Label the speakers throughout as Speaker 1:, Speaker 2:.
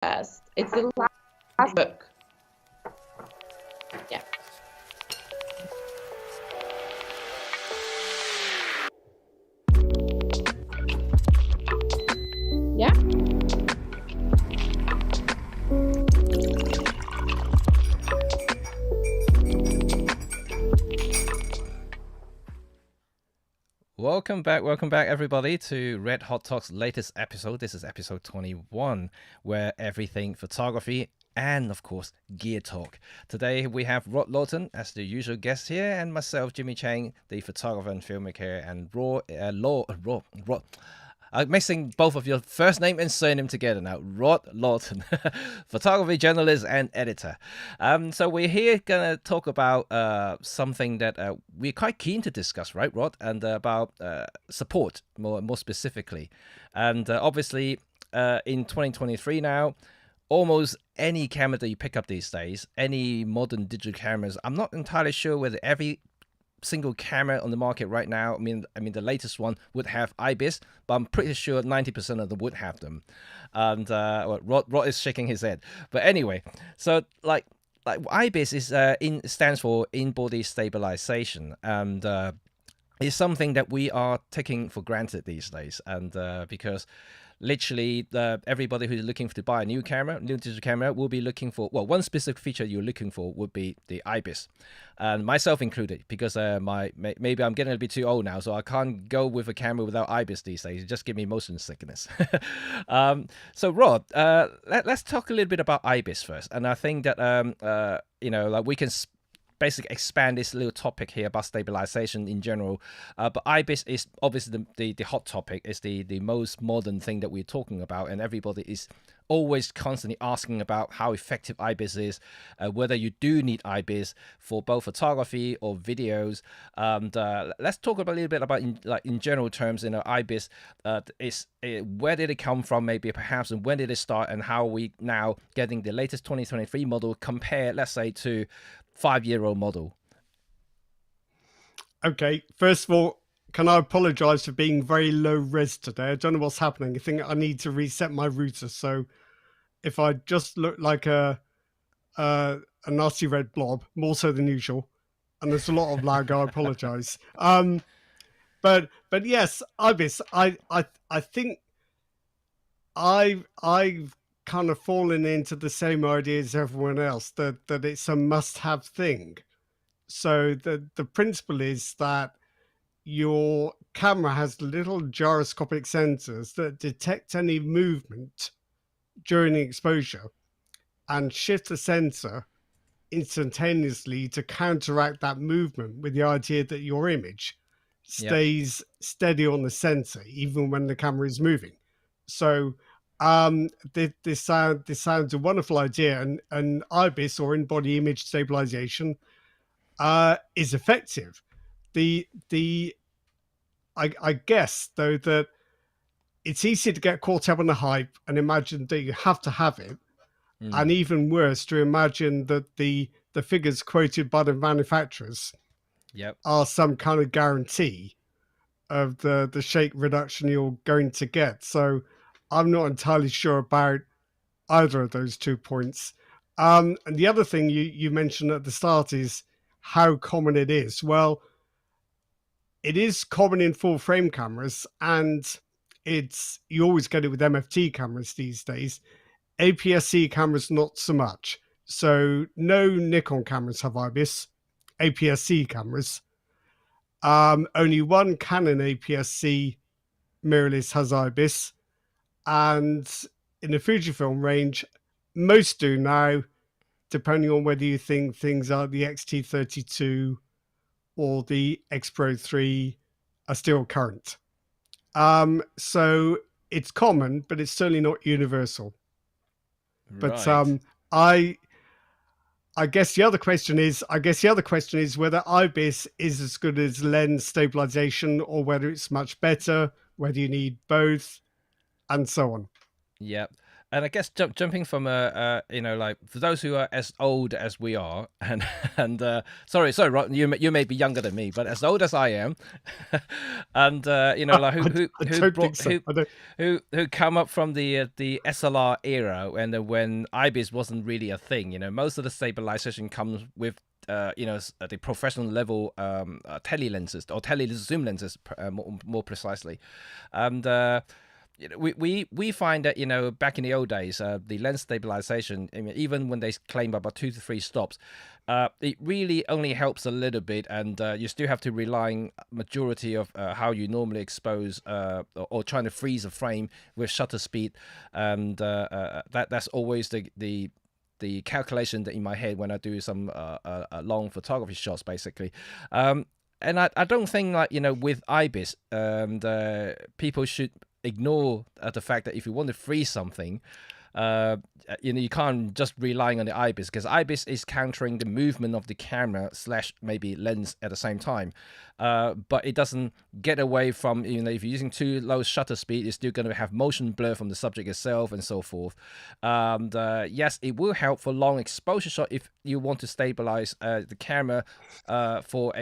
Speaker 1: best. It's the last book. Yeah. Yeah.
Speaker 2: Welcome back, everybody, to Red Hot Talk's latest episode. This is episode 21, where everything photography and, of course, gear talk. Today, we have Rod Lawton as the usual guest here, and myself, Jimmy Chang, the photographer and filmmaker, and Rod. I'm mixing both of your first name and surname together now. Rod Lawton, photography journalist and editor. So we're here gonna talk about something that we're quite keen to discuss, right, Rod? And about support more specifically. And obviously, in 2023 now, almost any camera that you pick up these days, any modern digital cameras, I'm not entirely sure whether every single camera on the market right now, I mean the latest one would have IBIS, but I'm pretty sure 90% of them would have them. And Rod is shaking his head, but anyway, so like IBIS is stands for in-body stabilization, and it's something that we are taking for granted these days, and because literally everybody who's looking to buy a new digital camera will be looking for, well, one specific feature you're looking for would be the IBIS, and myself included, because maybe I'm getting a bit too old now, so I can't go with a camera without IBIS these days. It just give me motion sickness. So Rod, let's talk a little bit about IBIS first, and I think that like we can basically expand this little topic here about stabilization in general, but IBIS is obviously the hot topic, is the most modern thing that we're talking about, and everybody is always constantly asking about how effective IBIS is, whether you do need IBIS for both photography or videos. And let's talk about a little bit about in general terms, IBIS where did it come from, maybe perhaps, and when did it start, and how are we now getting the latest 2023 model compared, let's say, to 5-year-old model.
Speaker 3: Okay, first of all, can I apologize for being very low res today? I don't know what's happening. I think I need to reset my router. So if I just look like a nasty red blob, more so than usual, and there's a lot of lag, I apologize. But yes, IBIS, I think I've kind of fallen into the same idea as everyone else, that it's a must-have thing. So the principle is that your camera has little gyroscopic sensors that detect any movement during the exposure and shift the sensor instantaneously to counteract that movement, with the idea that your image stays steady on the sensor even when the camera is moving. So this sounds a wonderful idea, and IBIS, or in-body image stabilization, is effective. I guess though that it's easy to get caught up in the hype and imagine that you have to have it, and even worse, to imagine that the figures quoted by the manufacturers are some kind of guarantee of the shake reduction you're going to get. So I'm not entirely sure about either of those 2 points. And the other thing you mentioned at the start is how common it is. Well, it is common in full frame cameras, and you always get it with MFT cameras these days. APS-C cameras, not so much. So no Nikon cameras have IBIS, APS-C cameras. Only one Canon APS-C mirrorless has IBIS. And in the Fujifilm range, most do now, depending on whether you think things like the X-T32 or the X Pro 3 are still current. So it's common, but it's certainly not universal. Right. But I guess the other question is whether IBIS is as good as lens stabilization, or whether it's much better, whether you need both, and so on.
Speaker 2: Yep. And I guess jumping from like for those who are as old as we are, and sorry, Ron, you may be younger than me, but as old as I am, and like who come up from the SLR era, and when IBIS wasn't really a thing. Most of the stabilization comes with the professional level tele lenses or tele zoom lenses, more precisely, and. We find that back in the old days the lens stabilization, I mean, even when they claim about 2 to 3 stops, it really only helps a little bit, and you still have to rely on majority of how you normally expose or trying to freeze a frame with shutter speed, and that's always the calculation that in my head when I do some long photography shots, basically. And I don't think with IBIS, people should ignore the fact that if you want to freeze something, you can't just relying on the IBIS, because IBIS is countering the movement of the camera / maybe lens at the same time, but it doesn't get away from, if you're using too low shutter speed, it's still going to have motion blur from the subject itself and so forth. And yes, it will help for long exposure shot if you want to stabilize the camera for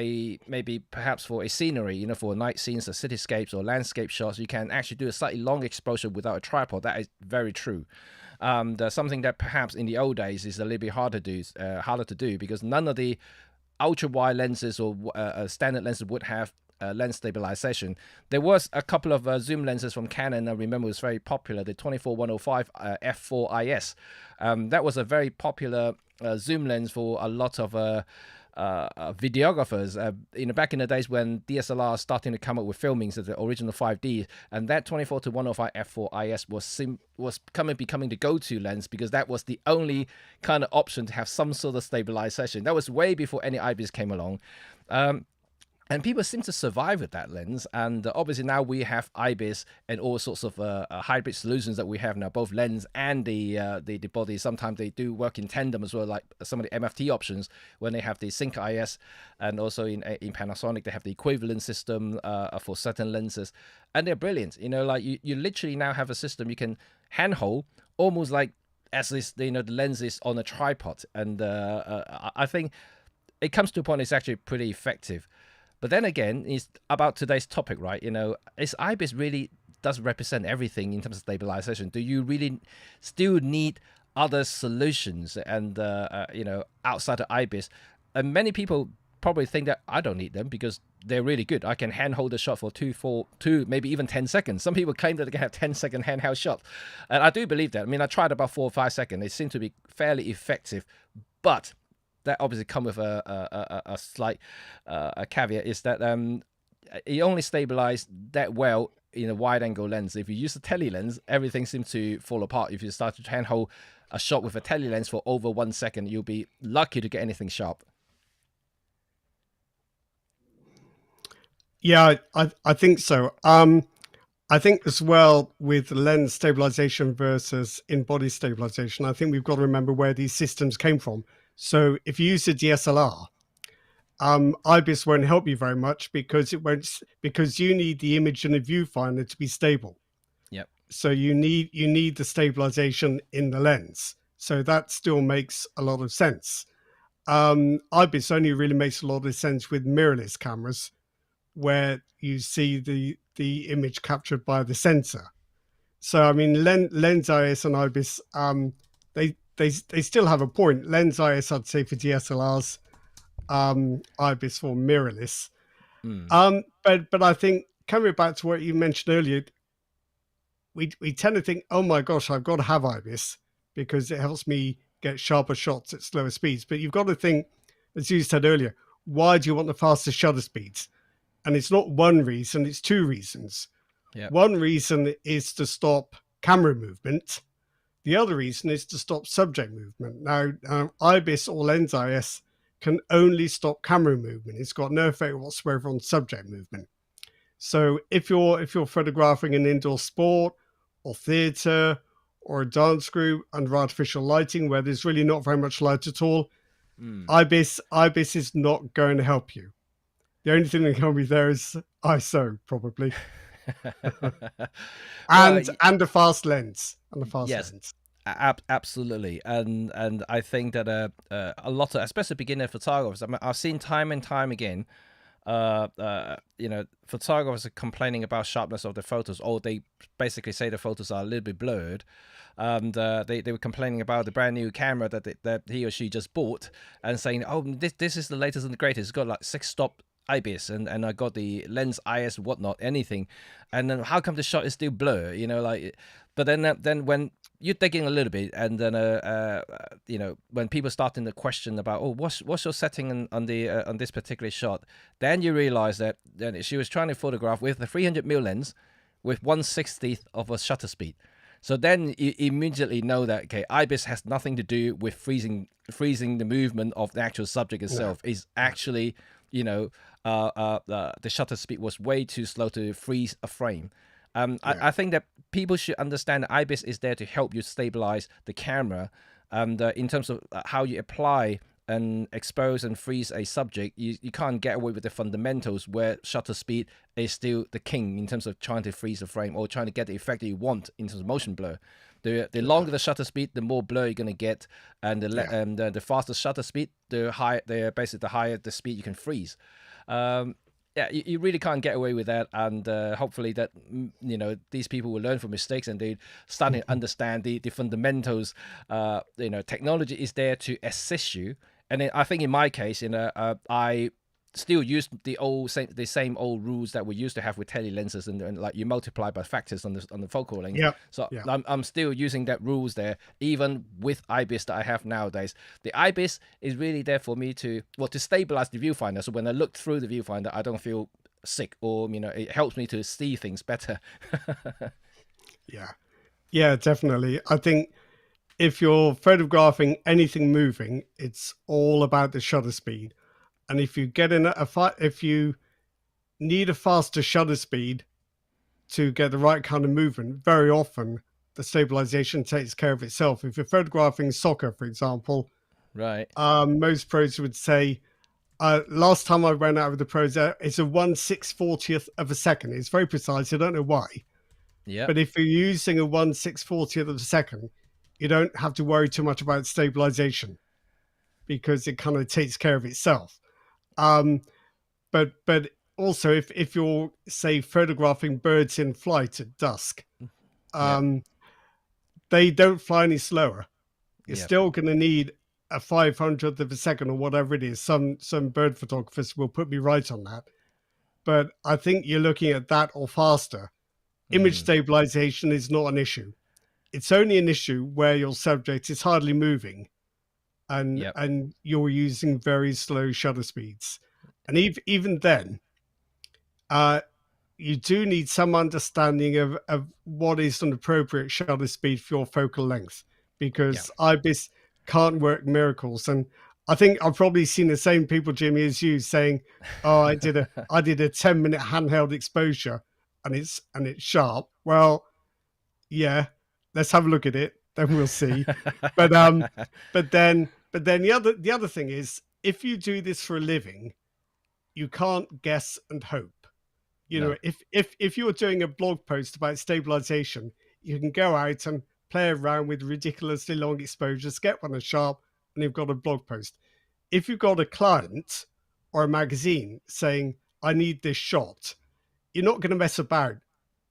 Speaker 2: perhaps for a scenery, for night scenes or cityscapes or landscape shots. You can actually do a slightly long exposure without a tripod. That is very true. Something that perhaps in the old days is a little bit harder to do because none of the ultra wide lenses or standard lenses would have lens stabilization. There was a couple of zoom lenses from Canon I remember was very popular, the 24105 f4IS. That was a very popular zoom lens for a lot of videographers back in the days when DSLR starting to come up with filming, so the original 5D, and that 24-105 f4IS was becoming the go-to lens because that was the only kind of option to have some sort of stabilization. That was way before any IBIS came along. And people seem to survive with that lens. And obviously now we have IBIS and all sorts of hybrid solutions that we have now, both lens and the body. Sometimes they do work in tandem as well, like some of the MFT options when they have the Sync IS, and also in Panasonic they have the equivalent system for certain lenses, and they're brilliant. Like you literally now have a system you can handhold almost like as this, the lens is on a tripod, and I think it comes to a point it's actually pretty effective. But then again, it's about today's topic, right? Is IBIS really does represent everything in terms of stabilization? Do you really still need other solutions and, outside of IBIS? And many people probably think that I don't need them because they're really good. I can handhold a shot for two, maybe even 10 seconds. Some people claim that they can have 10-second handheld shot. And I do believe that. I mean, I tried about 4 or 5 seconds. They seem to be fairly effective, but that obviously come with a slight caveat, is that it only stabilize that well in a wide angle lens. If you use a tele lens, everything seems to fall apart. If you start to handhold a shot with a tele lens for over 1 second, you'll be lucky to get anything sharp.
Speaker 3: Yeah, I think so. I think as well with lens stabilization versus in-body stabilization, I think we've got to remember where these systems came from. So if you use a DSLR, IBIS won't help you very much because you need the image in a viewfinder to be stable.
Speaker 2: Yep.
Speaker 3: So you need the stabilization in the lens. So that still makes a lot of sense. IBIS only really makes a lot of sense with mirrorless cameras, where you see the image captured by the sensor. So I mean, lens IS and IBIS, they still have a point. Lens IS, I'd say, for DSLRs, IBIS for mirrorless. But I think coming back to what you mentioned earlier, we tend to think, oh my gosh, I've got to have IBIS because it helps me get sharper shots at slower speeds. But you've got to think, as you said earlier, why do you want the faster shutter speeds? And it's not one reason, it's 2 reasons.
Speaker 2: Yep.
Speaker 3: One reason is to stop camera movement. The other reason is to stop subject movement. Now, IBIS or lens IS can only stop camera movement. It's got no effect whatsoever on subject movement. So if you're photographing an indoor sport or theatre or a dance group under artificial lighting where there's really not very much light at all, IBIS is not going to help you. The only thing that can help you there is ISO, probably. and a fast lens.
Speaker 2: Yes. Absolutely, and I think that a lot of, especially beginner photographers, I mean, I've seen time and time again, photographers are complaining about sharpness of the photos, or they basically say the photos are a little bit blurred. And they were complaining about the brand new camera that he or she just bought, and saying, "Oh, this is the latest and the greatest. It's got like 6-stop IBIS, and I got the lens IS whatnot, anything." And then how come the shot is still blur? But then when you're digging a little bit, and then when people starting to question about, oh, what's your setting on this particular shot, then you realize that then she was trying to photograph with the 300mm lens with 1/60th of a shutter speed. So then you immediately know that, okay, IBIS has nothing to do with freezing the movement of the actual subject itself. Is actually, the shutter speed was way too slow to freeze a frame. I think that people should understand that IBIS is there to help you stabilize the camera. And in terms of how you apply and expose and freeze a subject, you can't get away with the fundamentals where shutter speed is still the king in terms of trying to freeze a frame or trying to get the effect that you want in terms of motion blur. The longer the shutter speed, the more blur you're going to get, and the faster shutter speed, the higher the speed you can freeze. You really can't get away with that, and hopefully that these people will learn from mistakes and they starting to understand the fundamentals. Technology is there to assist you, and I think in my case, I still use the same old rules that we used to have with tele lenses, and like you multiply by factors on the focal length. I'm still using that rules there, even with IBIS that I have nowadays. The IBIS is really there for me to stabilize the viewfinder. So when I look through the viewfinder, I don't feel sick, or it helps me to see things better.
Speaker 3: Yeah, definitely. I think if you're photographing anything moving, it's all about the shutter speed. And if you get in if you need a faster shutter speed to get the right kind of movement, very often the stabilization takes care of itself. If you're photographing soccer, for example,
Speaker 2: right?
Speaker 3: Most pros would say, last time I ran out with the pros, it's a 1/640th of a second. It's very precise. I don't know why.
Speaker 2: Yeah.
Speaker 3: But if you're using a 1/640th of a second, you don't have to worry too much about stabilization because it kind of takes care of itself. But also if you're, say, photographing birds in flight at dusk, they don't fly any slower. You're still going to need a 500th of a second or whatever it is. Some bird photographers will put me right on that, but I think you're looking at that or faster. Image stabilization is not an issue. It's only an issue where your subject is hardly moving, and you're using very slow shutter speeds. And even then, you do need some understanding of what is an appropriate shutter speed for your focal length, because IBIS can't work miracles. And I think I've probably seen the same people, Jimmy, as you, saying, "Oh, I did a 10-minute handheld exposure, and it's sharp." Well, yeah, let's have a look at it, then we'll see. But then the other thing is, if you do this for a living, you can't guess and hope. If you're doing a blog post about stabilization, you can go out and play around with ridiculously long exposures, get one as sharp, and you've got a blog post. If you've got a client or a magazine saying, "I need this shot," you're not going to mess about,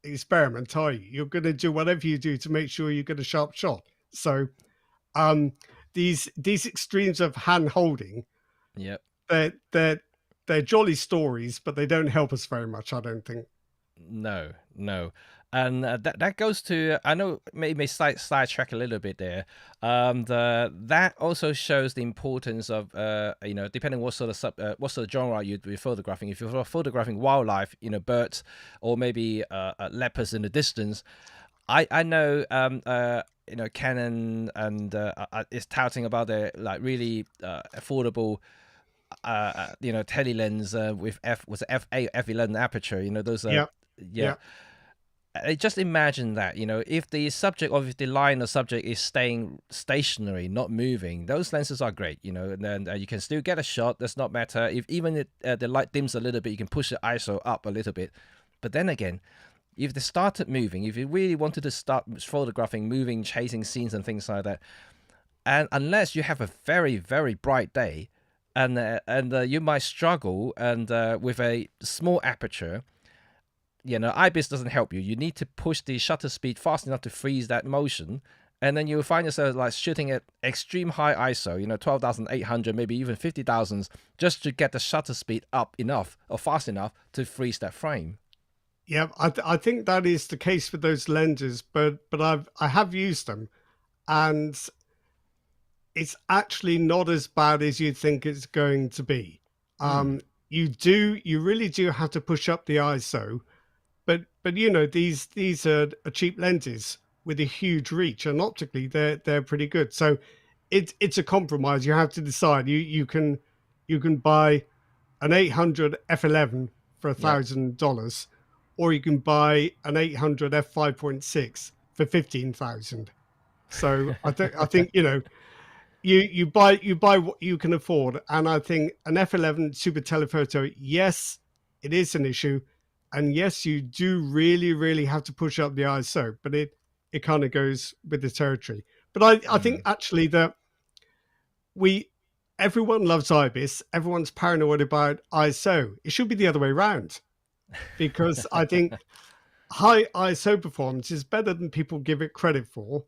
Speaker 3: experiment, are you? You're going to do whatever you do to make sure you get a sharp shot. So these extremes of hand holding, they're jolly stories, but they don't help us very much, I don't think.
Speaker 2: No. And that goes to, I know maybe sidetrack a little bit there. That also shows the importance of depending what sort of genre you'd be photographing. If you're photographing wildlife, birds, or maybe leopards in the distance, I know Canon and is touting about their really affordable tele lens with f11 aperture. Those are just imagine that, if the subject, or if the line of subject is staying stationary, not moving, those lenses are great, and then you can still get a shot. Does not matter if even the light dims a little bit, you can push the ISO up a little bit. But then again, if they started moving, if you really wanted to start photographing moving, chasing scenes and things like that, and unless you have a very, very bright day, and you might struggle and with a small aperture, IBIS doesn't help you. You need to push the shutter speed fast enough to freeze that motion, and then you'll find yourself like shooting at extreme high ISO, 12,800, maybe even 50,000s, just to get the shutter speed up enough or fast enough to freeze that frame.
Speaker 3: Yeah, I think that is the case with those lenses, but I have used them, and it's actually not as bad as you think it's going to be. You really do have to push up the ISO, but these are cheap lenses with a huge reach, and optically they're pretty good. So it's a compromise. You have to decide. You can buy an 800 f11 for $1,000, or you can buy an 800 f5.6 for 15,000. So I think you buy what you can afford, and I think an f11 super telephoto, yes, it is an issue, and yes, you do really have to push up the ISO, but it kind of goes with the territory. But I think actually that everyone loves IBIS, everyone's paranoid about ISO. It should be the other way around, because I think high ISO performance is better than people give it credit for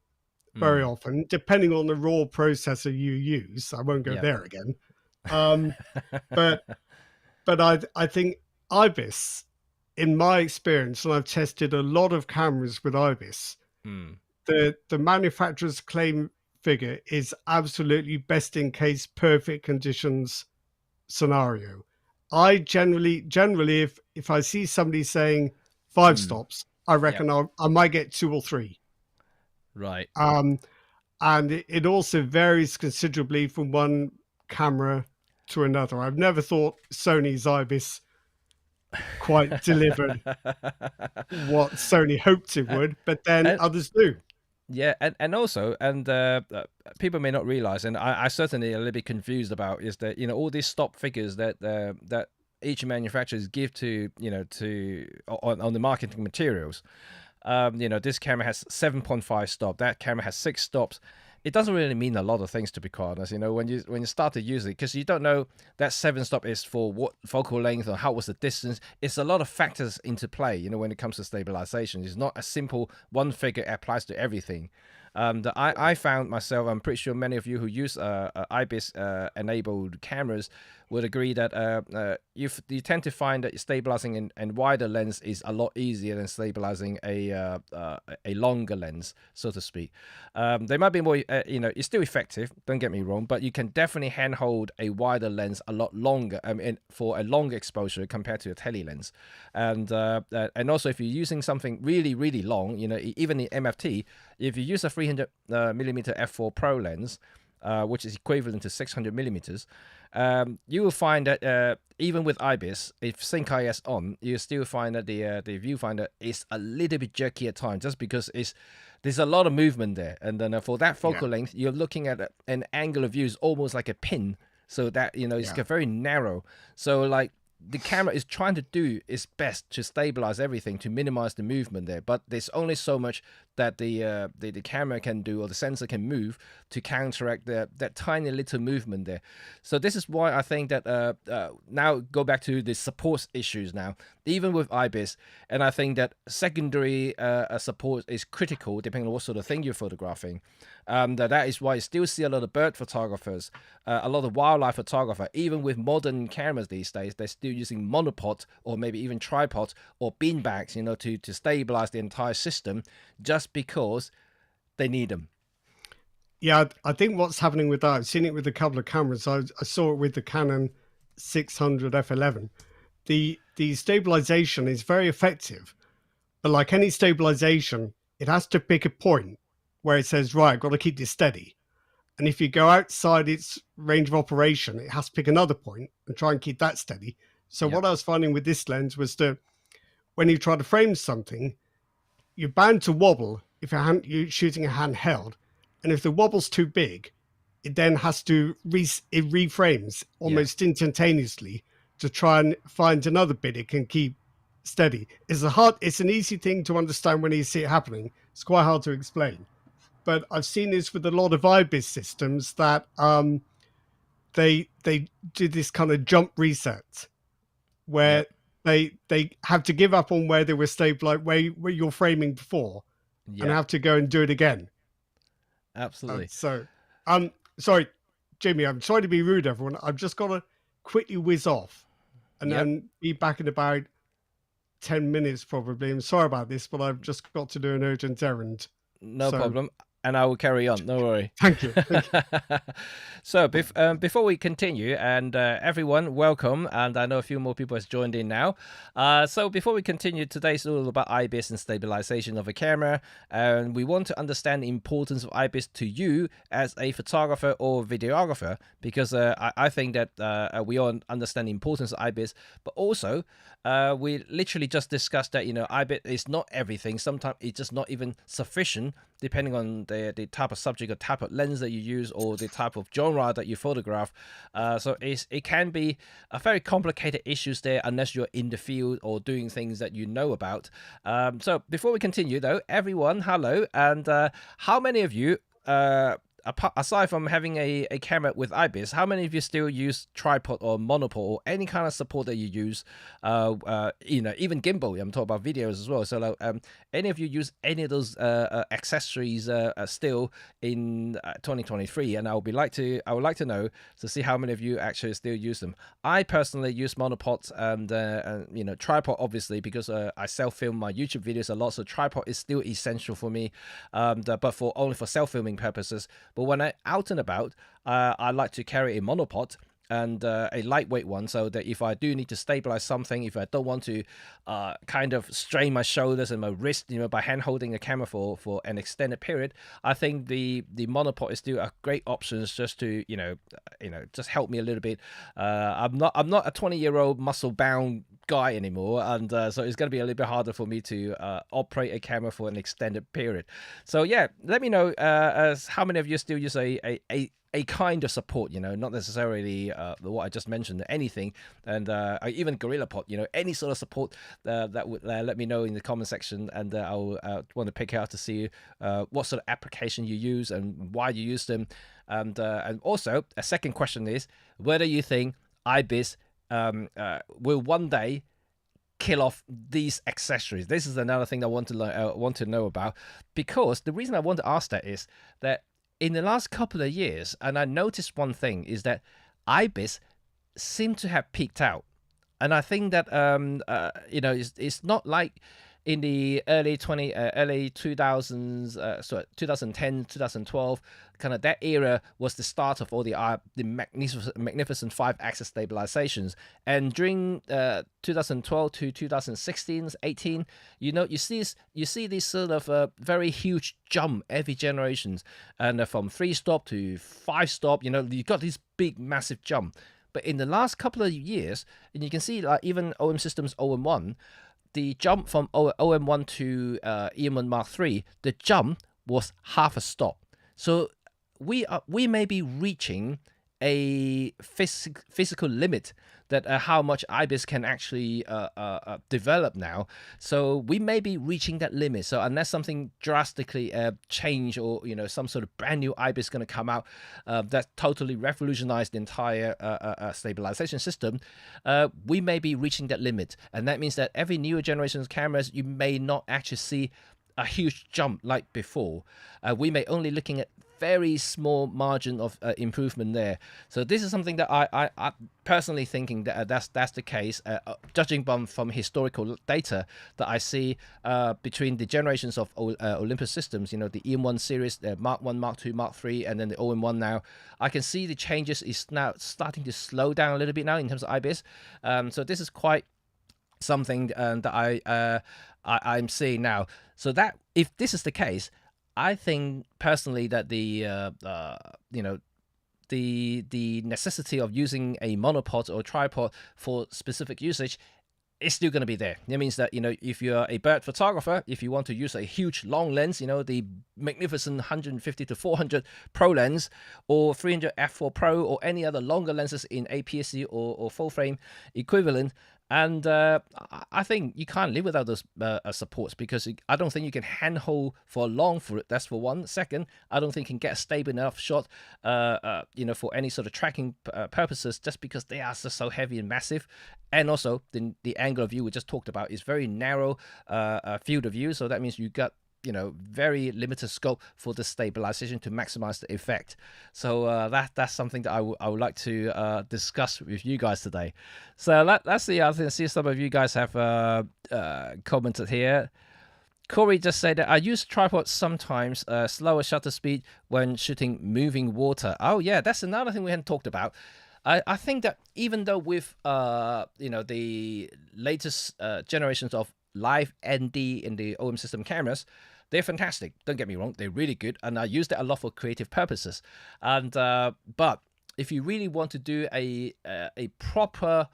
Speaker 3: very often, depending on the raw processor you use. I won't go there again. But I think IBIS, in my experience, and I've tested a lot of cameras with IBIS, the manufacturer's claim figure is absolutely best in case, perfect conditions scenario. I generally if I see somebody saying 5 stops, I reckon I might get 2 or 3.
Speaker 2: Right.
Speaker 3: And it also varies considerably from one camera to another. I've never thought Sony's IBIS quite delivered what Sony hoped it would, but then others do.
Speaker 2: Yeah, and also, people may not realize, and I certainly a little bit confused about, is that all these stop figures that each manufacturers give to on the marketing materials. This camera has 7.5 stop. That camera has 6 stops. It doesn't really mean a lot of things, to be quite honest. When you start to use it, because you don't know that 7 stop is for what focal length or how was the distance. It's a lot of factors into play. When it comes to stabilization, it's not a simple one figure applies to everything. I found myself, I'm pretty sure many of you who use IBIS enabled cameras would agree that you tend to find that stabilizing a wider lens is a lot easier than stabilizing a longer lens, so to speak. They might be more, it's still effective, don't get me wrong, but you can definitely handhold a wider lens a lot longer, for a longer exposure compared to a tele lens. And also, if you're using something really long, even the MFT, if you use a 300 millimeter f4 Pro lens, which is equivalent to 600 millimeters, you will find that even with IBIS, if Sync IS on, you still find that the viewfinder is a little bit jerky at times, just because there's a lot of movement there. And then for that focal length, you're looking at an angle of view is almost like a pin, so that it's very narrow. So like, the camera is trying to do its best to stabilize everything, to minimize the movement there, but there's only so much that the camera can do, or the sensor can move, to counteract that tiny little movement there. So this is why I think that now go back to the support issues now, even with IBIS, and I think that secondary support is critical depending on what sort of thing you're photographing. That is why you still see a lot of bird photographers, a lot of wildlife photographer, even with modern cameras these days, they're still using monopod or maybe even tripod or beanbags, to stabilize the entire system, just because they need them.
Speaker 3: Yeah, I think what's happening with that, I've seen it with a couple of cameras. I saw it with the Canon 600 f11. The stabilization is very effective, but like any stabilization, it has to pick a point where it says, right, I've got to keep this steady. And if you go outside its range of operation, it has to pick another point and try and keep that steady. So what I was finding with this lens was that when you try to frame something, you're bound to wobble if you're shooting a handheld. And if the wobble's too big, it then has to it reframes almost instantaneously to try and find another bit it can keep steady. It's an easy thing to understand when you see it happening. It's quite hard to explain. But I've seen this with a lot of IBIS systems that they do this kind of jump reset where they have to give up on where they were stable, like where you're framing before, and have to go and do it again.
Speaker 2: Absolutely.
Speaker 3: Sorry, Jimmy, I'm sorry to be rude, everyone. I've just got to quickly whiz off and then be back in about 10 minutes probably. I'm sorry about this, but I've just got to do an urgent errand.
Speaker 2: No problem. And I will carry on. No worry.
Speaker 3: Thank you.
Speaker 2: So before we continue, and everyone, welcome. And I know a few more people has joined in now. So before we continue, today's all about IBIS and stabilization of a camera. And we want to understand the importance of IBIS to you as a photographer or videographer, because I think that we all understand the importance of IBIS, but also we literally just discussed that, IBIS is not everything. Sometimes it's just not even sufficient, depending on the type of subject or type of lens that you use or the type of genre that you photograph. So it can be a very complicated issues there unless you're in the field or doing things that you know about. So before we continue though, everyone, hello. And how many of you, aside from having a camera with IBIS, how many of you still use tripod or monopod or any kind of support that you use? Even gimbal. I'm talking about videos as well. So, any of you use any of those accessories still in 2023? And I would like to know to see how many of you actually still use them. I personally use monopods and tripod, obviously, because I self-film my YouTube videos a lot. So tripod is still essential for me, but only for self-filming purposes. But when I'm out and about, I like to carry a monopod and a lightweight one, so that if I do need to stabilize something, if I don't want to kind of strain my shoulders and my wrist, by hand holding a camera for an extended period, I think the monopod is still a great option just to just help me a little bit. I'm not a 20-year-old muscle bound guy anymore, and so it's going to be a little bit harder for me to operate a camera for an extended period. So let me know as how many of you still use a kind of support, not necessarily what I just mentioned, anything, and even GorillaPod, any sort of support that would let me know in the comment section, and I'll want to pick out to see what sort of application you use and why you use them, and also a second question is whether you think IBIS will one day kill off these accessories. This is another thing I want to know about, because the reason I want to ask that is that in the last couple of years, and I noticed one thing, is that IBIS seem to have peaked out. And I think that, it's not like in the early 2000s, 2010, 2012, kind of that era was the start of all the magnificent 5-axis stabilizations. And during 2012 to 2016, 18, you see this sort of very huge jump every generations, and from 3-stop to 5-stop, you got this big massive jump. But in the last couple of years, and you can see like even OM Systems OM1, the jump from OM1 to EM1 Mark III, the jump was half a stop. So we may be reaching a physical limit that how much IBIS can actually develop now. So we may be reaching that limit. So unless something drastically change, or some sort of brand new IBIS going to come out that totally revolutionized the entire stabilization system, we may be reaching that limit. And that means that every newer generation's cameras, you may not actually see a huge jump like before. We may only looking at very small margin of improvement there. So this is something that I personally thinking that that's the case, judging from historical data that I see between the generations of Olympus systems, the EM1 series, Mark 1, Mark 2, Mark 3, and then the OM1 now. I can see the changes is now starting to slow down a little bit now in terms of IBIS. So this is quite something that I'm seeing now. So that if this is the case, I think personally that the necessity of using a monopod or tripod for specific usage is still going to be there. That means that, if you're a bird photographer, if you want to use a huge long lens, the magnificent 150 to 400 Pro lens, or 300 f4 Pro, or any other longer lenses in APS-C or full frame equivalent, And I think you can't live without those supports, because I don't think you can handhold for long for it. That's for one. Second, I don't think you can get a stable enough shot, for any sort of tracking purposes, just because they are so heavy and massive. And also, the angle of view we just talked about is very narrow field of view. So that means you got very limited scope for the stabilization to maximize the effect. So that's something that I would like to discuss with you guys today. So let's see. I see some of you guys have commented here. Corey just said that I use tripod sometimes, slower shutter speed when shooting moving water. Oh yeah, that's another thing we hadn't talked about. I think that even though with the latest generations of live ND in the OM system cameras, they're fantastic. Don't get me wrong, they're really good, and I use that a lot for creative purposes. And but if you really want to do a proper,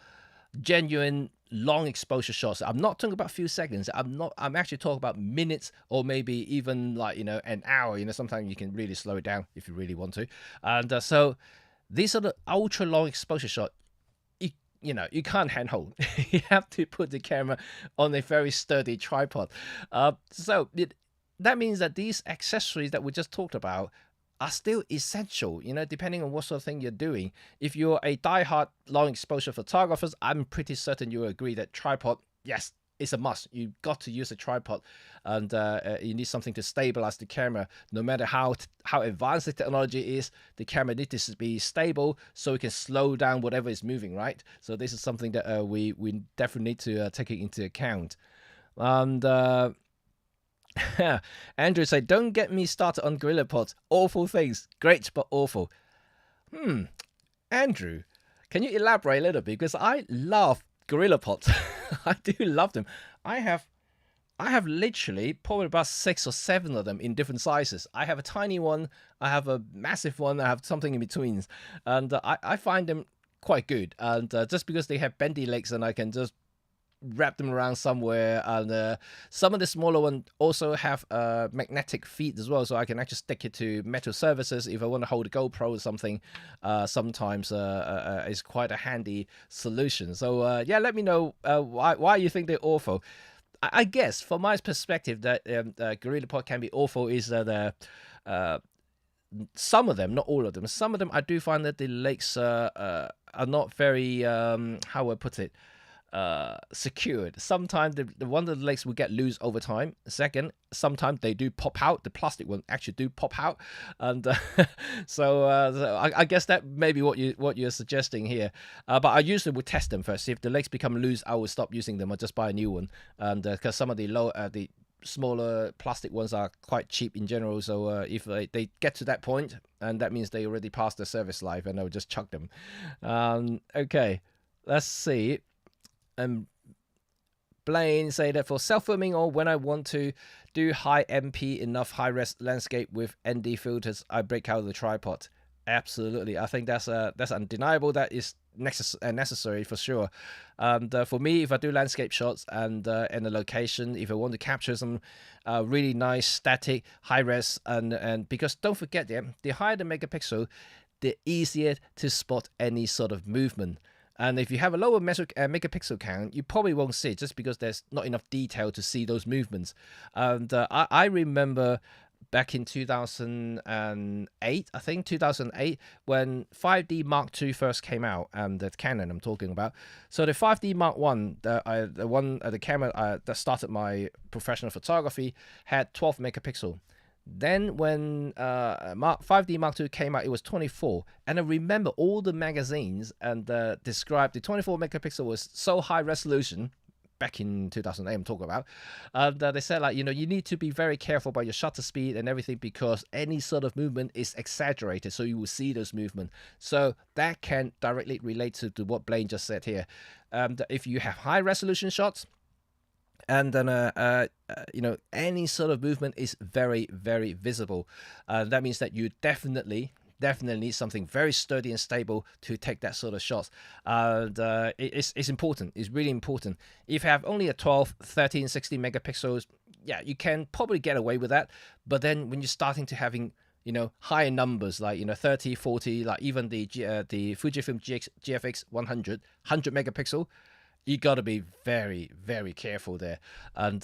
Speaker 2: genuine long exposure shots, I'm not talking about a few seconds. I'm actually talking about minutes, or maybe even like an hour. Sometimes you can really slow it down if you really want to. And so these are the ultra long exposure shot. You can't handhold. You have to put the camera on a very sturdy tripod. That means that these accessories that we just talked about are still essential, depending on what sort of thing you're doing. If you're a diehard long exposure photographers, I'm pretty certain you'll agree that tripod, yes, it's a must. You've got to use a tripod, and you need something to stabilize the camera. No matter how advanced the technology is, the camera needs to be stable so it can slow down whatever is moving, right? So this is something that we definitely need to take it into account. And Andrew said, don't get me started on GorillaPods. Awful things. Great, but awful. Andrew, can you elaborate a little bit? Because I love GorillaPods. I do love them. I have literally probably about 6 or 7 of them in different sizes. I have a tiny one, I have a massive one, I have something in between, and I find them quite good. And just because they have bendy legs and I can just wrap them around somewhere, and some of the smaller ones also have magnetic feet as well, so I can actually stick it to metal surfaces if I want to hold a GoPro or something. Sometimes it's quite a handy solution. So yeah, let me know why you think they're awful. I guess from my perspective that GorillaPod can be awful is that some of them, not all of them, some of them I do find that the legs are not very how would I put it, secured. Sometimes the one of the legs will get loose over time. Second, sometimes they do pop out. The plastic one actually do pop out, and so I guess that may be what you're suggesting here. But I usually would test them first. If the legs become loose, I will stop using them. I'll just buy a new one, and because some of the smaller plastic ones are quite cheap in general. So if they get to that point, and that means they already passed their service life, and I would just chuck them. Okay, let's see. Blaine say that for self-filming or when I want to do high MP enough high-res landscape with ND filters, I break out the tripod. Absolutely, I think that's undeniable. That is necessary for sure. For me, if I do landscape shots and in a location, if I want to capture some really nice static high-res, and because don't forget, the higher the megapixel, the easier to spot any sort of movement. And if you have a lower megapixel count, you probably won't see it just because there's not enough detail to see those movements. And I remember back in 2008, I think 2008, when 5D Mark II first came out, and the Canon I'm talking about. So the 5D Mark I, the camera that started my professional photography, had 12 megapixel. Then when 5D Mark II came out, it was 24. And I remember all the magazines and described the 24 megapixel was so high resolution, back in 2008 I'm talking about, and they said, like, you need to be very careful about your shutter speed and everything, because any sort of movement is exaggerated, so you will see those movements. So that can directly relate to what Blaine just said here. If you have high resolution shots, and then any sort of movement is very, very visible. That means that you definitely need something very sturdy and stable to take that sort of shots. And it's important. It's really important. If you have only a 12, 13, 16 megapixels, yeah, you can probably get away with that. But then when you're starting to having higher numbers, like 30, 40, like even the Fujifilm GFX 100 megapixel, you got to be very, very careful there, and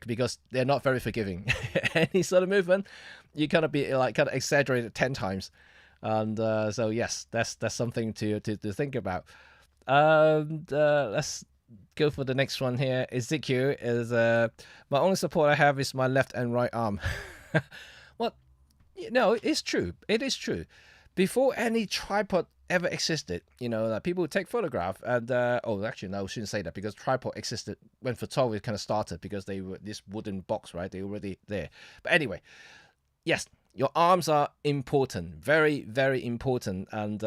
Speaker 2: because they're not very forgiving. Any sort of movement, you gotta be like kind of exaggerated 10 times, and so yes, that's something to think about. Let's go for the next one here. Ezekiel is my only support I have is my left and right arm. Well, no, it's true. It is true. Before any tripod ever existed, like people would take photograph and actually no, I shouldn't say that, because tripod existed when photography kind of started, because they were this wooden box, right? They were already there. But anyway, yes, your arms are important, very, very important, and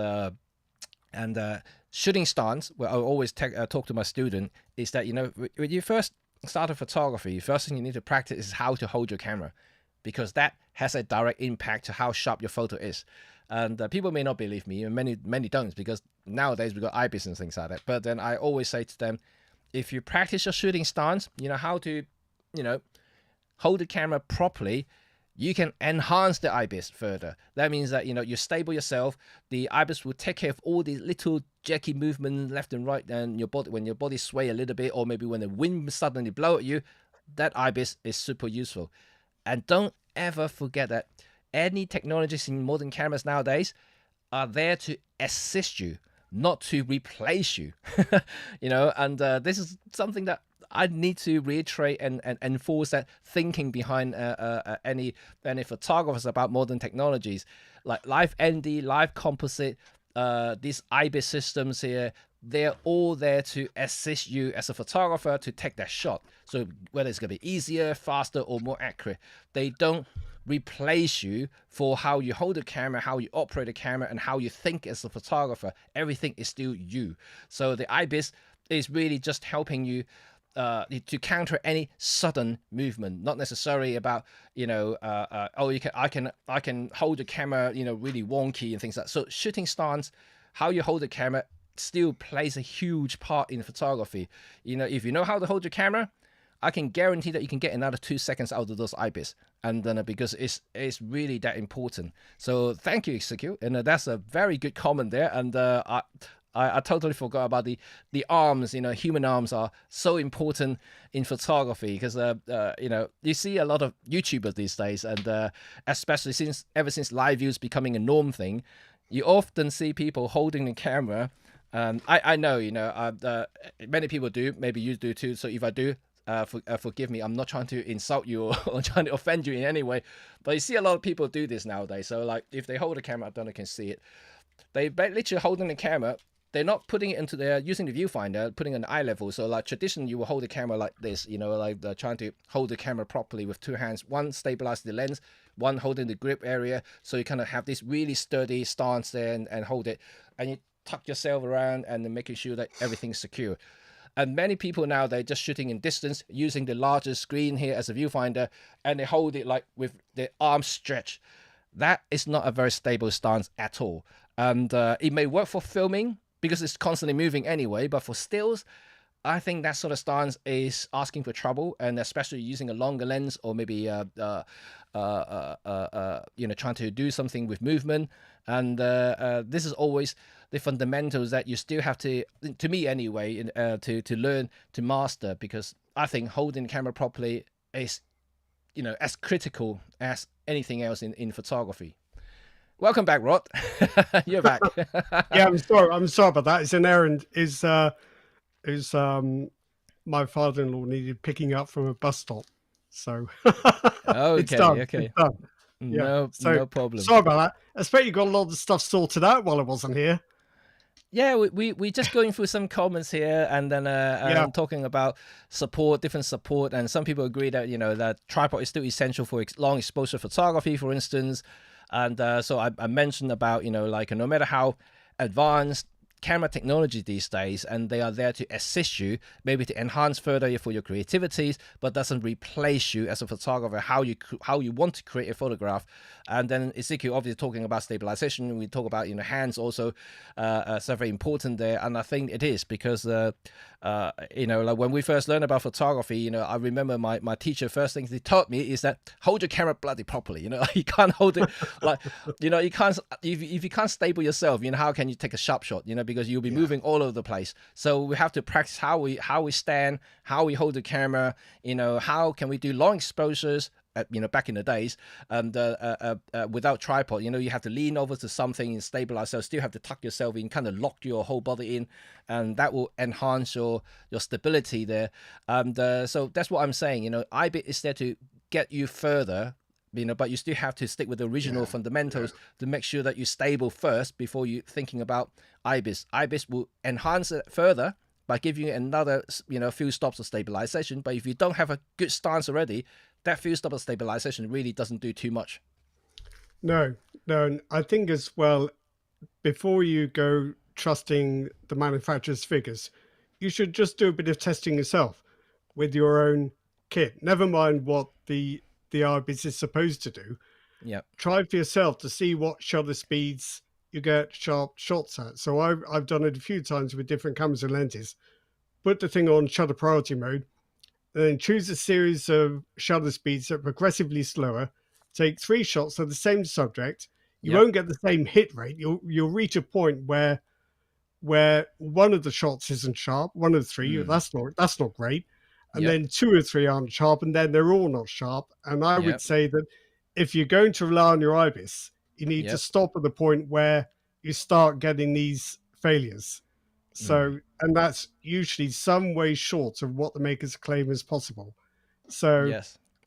Speaker 2: shooting stance, where I always talk to my student, is that when you first start photography, the first thing you need to practice is how to hold your camera, because that has a direct impact to how sharp your photo is. And people may not believe me, and many don't, because nowadays we've got IBIS and things like that. But then I always say to them, if you practice your shooting stance, how to, hold the camera properly, you can enhance the IBIS further. That means that, you stable yourself. The IBIS will take care of all these little jerky movements left and right, and when your body sway a little bit, or maybe when the wind suddenly blow at you, that IBIS is super useful. And don't ever forget that any technologies in modern cameras nowadays are there to assist you, not to replace you. And this is something that I need to reiterate and enforce, that thinking behind any photographers about modern technologies like live ND, live composite, these IBIS systems here. They're all there to assist you as a photographer to take that shot. So whether it's going to be easier, faster, or more accurate, they don't replace you for how you hold the camera, how you operate the camera, and how you think as a photographer. Everything is still you. So the IBIS is really just helping you to counter any sudden movement, not necessarily about I can hold the camera really wonky and things like that. So shooting stance, how you hold the camera, still plays a huge part in photography. If you know how to hold your camera, I can guarantee that you can get another 2 seconds out of those IBIS, and then because it's really that important. So thank you, Ezekiel, and that's a very good comment there. And I totally forgot about the arms. Human arms are so important in photography, because you see a lot of YouTubers these days, and especially ever since live views becoming a norm thing, you often see people holding the camera. I know, many people do. Maybe you do too. So if I do, forgive me. I'm not trying to insult you or trying to offend you in any way. But you see a lot of people do this nowadays. So like if they hold the camera, I don't know if you can see it. They literally holding the camera. They're not putting it using the viewfinder, putting it on eye level. So like traditionally, you will hold the camera like this, trying to hold the camera properly with two hands. One stabilizing the lens, one holding the grip area. So you kind of have this really sturdy stance there and hold it. And you tuck yourself around and then making sure that everything's secure. And many people now, they're just shooting in distance using the larger screen here as a viewfinder, and they hold it like with their arms stretched. That is not a very stable stance at all. And it may work for filming because it's constantly moving anyway, but for stills, I think that sort of stance is asking for trouble, and especially using a longer lens, or maybe trying to do something with movement. And this is always the fundamentals that you still have to me anyway, to learn to master, because I think holding the camera properly is as critical as anything else in photography. Welcome back, Rod. You're back.
Speaker 3: Yeah, I'm sorry about that. It's an errand. Is my father-in-law needed picking up from a bus stop, so
Speaker 2: okay,
Speaker 3: it's done.
Speaker 2: Okay.
Speaker 3: It's done. Yeah.
Speaker 2: No problem.
Speaker 3: Sorry about that. I expect you got a lot of stuff sorted out while I wasn't here.
Speaker 2: Yeah, we just going through some comments here, and then talking about different support, and some people agree that that tripod is still essential for long exposure photography, for instance. And so I mentioned about no matter how advanced camera technology these days, and they are there to assist you, maybe to enhance further for your creativities, but doesn't replace you as a photographer, how you want to create a photograph. And then Ezekiel obviously talking about stabilization. We talk about hands also, so very important there. And I think it is because like when we first learned about photography, I remember my teacher, first thing he taught me is that hold your camera bloody properly. You can't hold it like you can't if you can't stable yourself, how can you take a sharp shot? because you'll be moving all over the place. So we have to practice how we stand, how we hold the camera, how can we do long exposures, back in the days, without tripod, you have to lean over to something and stabilize, so still have to tuck yourself in, kind of lock your whole body in, and that will enhance your stability there. So that's what I'm saying. IBIS is there to get you further, but you still have to stick with the original fundamentals to make sure that you're stable first before you thinking about IBIS. IBIS will enhance it further by giving you another, few stops of stabilization. But if you don't have a good stance already, that few stops of stabilization really doesn't do too much.
Speaker 3: No. I think as well, before you go trusting the manufacturer's figures, you should just do a bit of testing yourself with your own kit. Never mind what the IBIS is supposed to do.
Speaker 2: Yeah.
Speaker 3: Try for yourself to see what shutter speeds you get sharp shots at. So I've done it a few times with different cameras and lenses. Put the thing on shutter priority mode, and then choose a series of shutter speeds that are progressively slower. Take 3 shots of the same subject. You won't get the same hit rate. You'll reach a point where one of the shots isn't sharp, one of the 3, that's not great. And then 2 or 3 aren't sharp, and then they're all not sharp. And I would say that if you're going to rely on your IBIS, you need to stop at the point where you start getting these failures. So, and that's usually some way short of what the makers claim is possible. So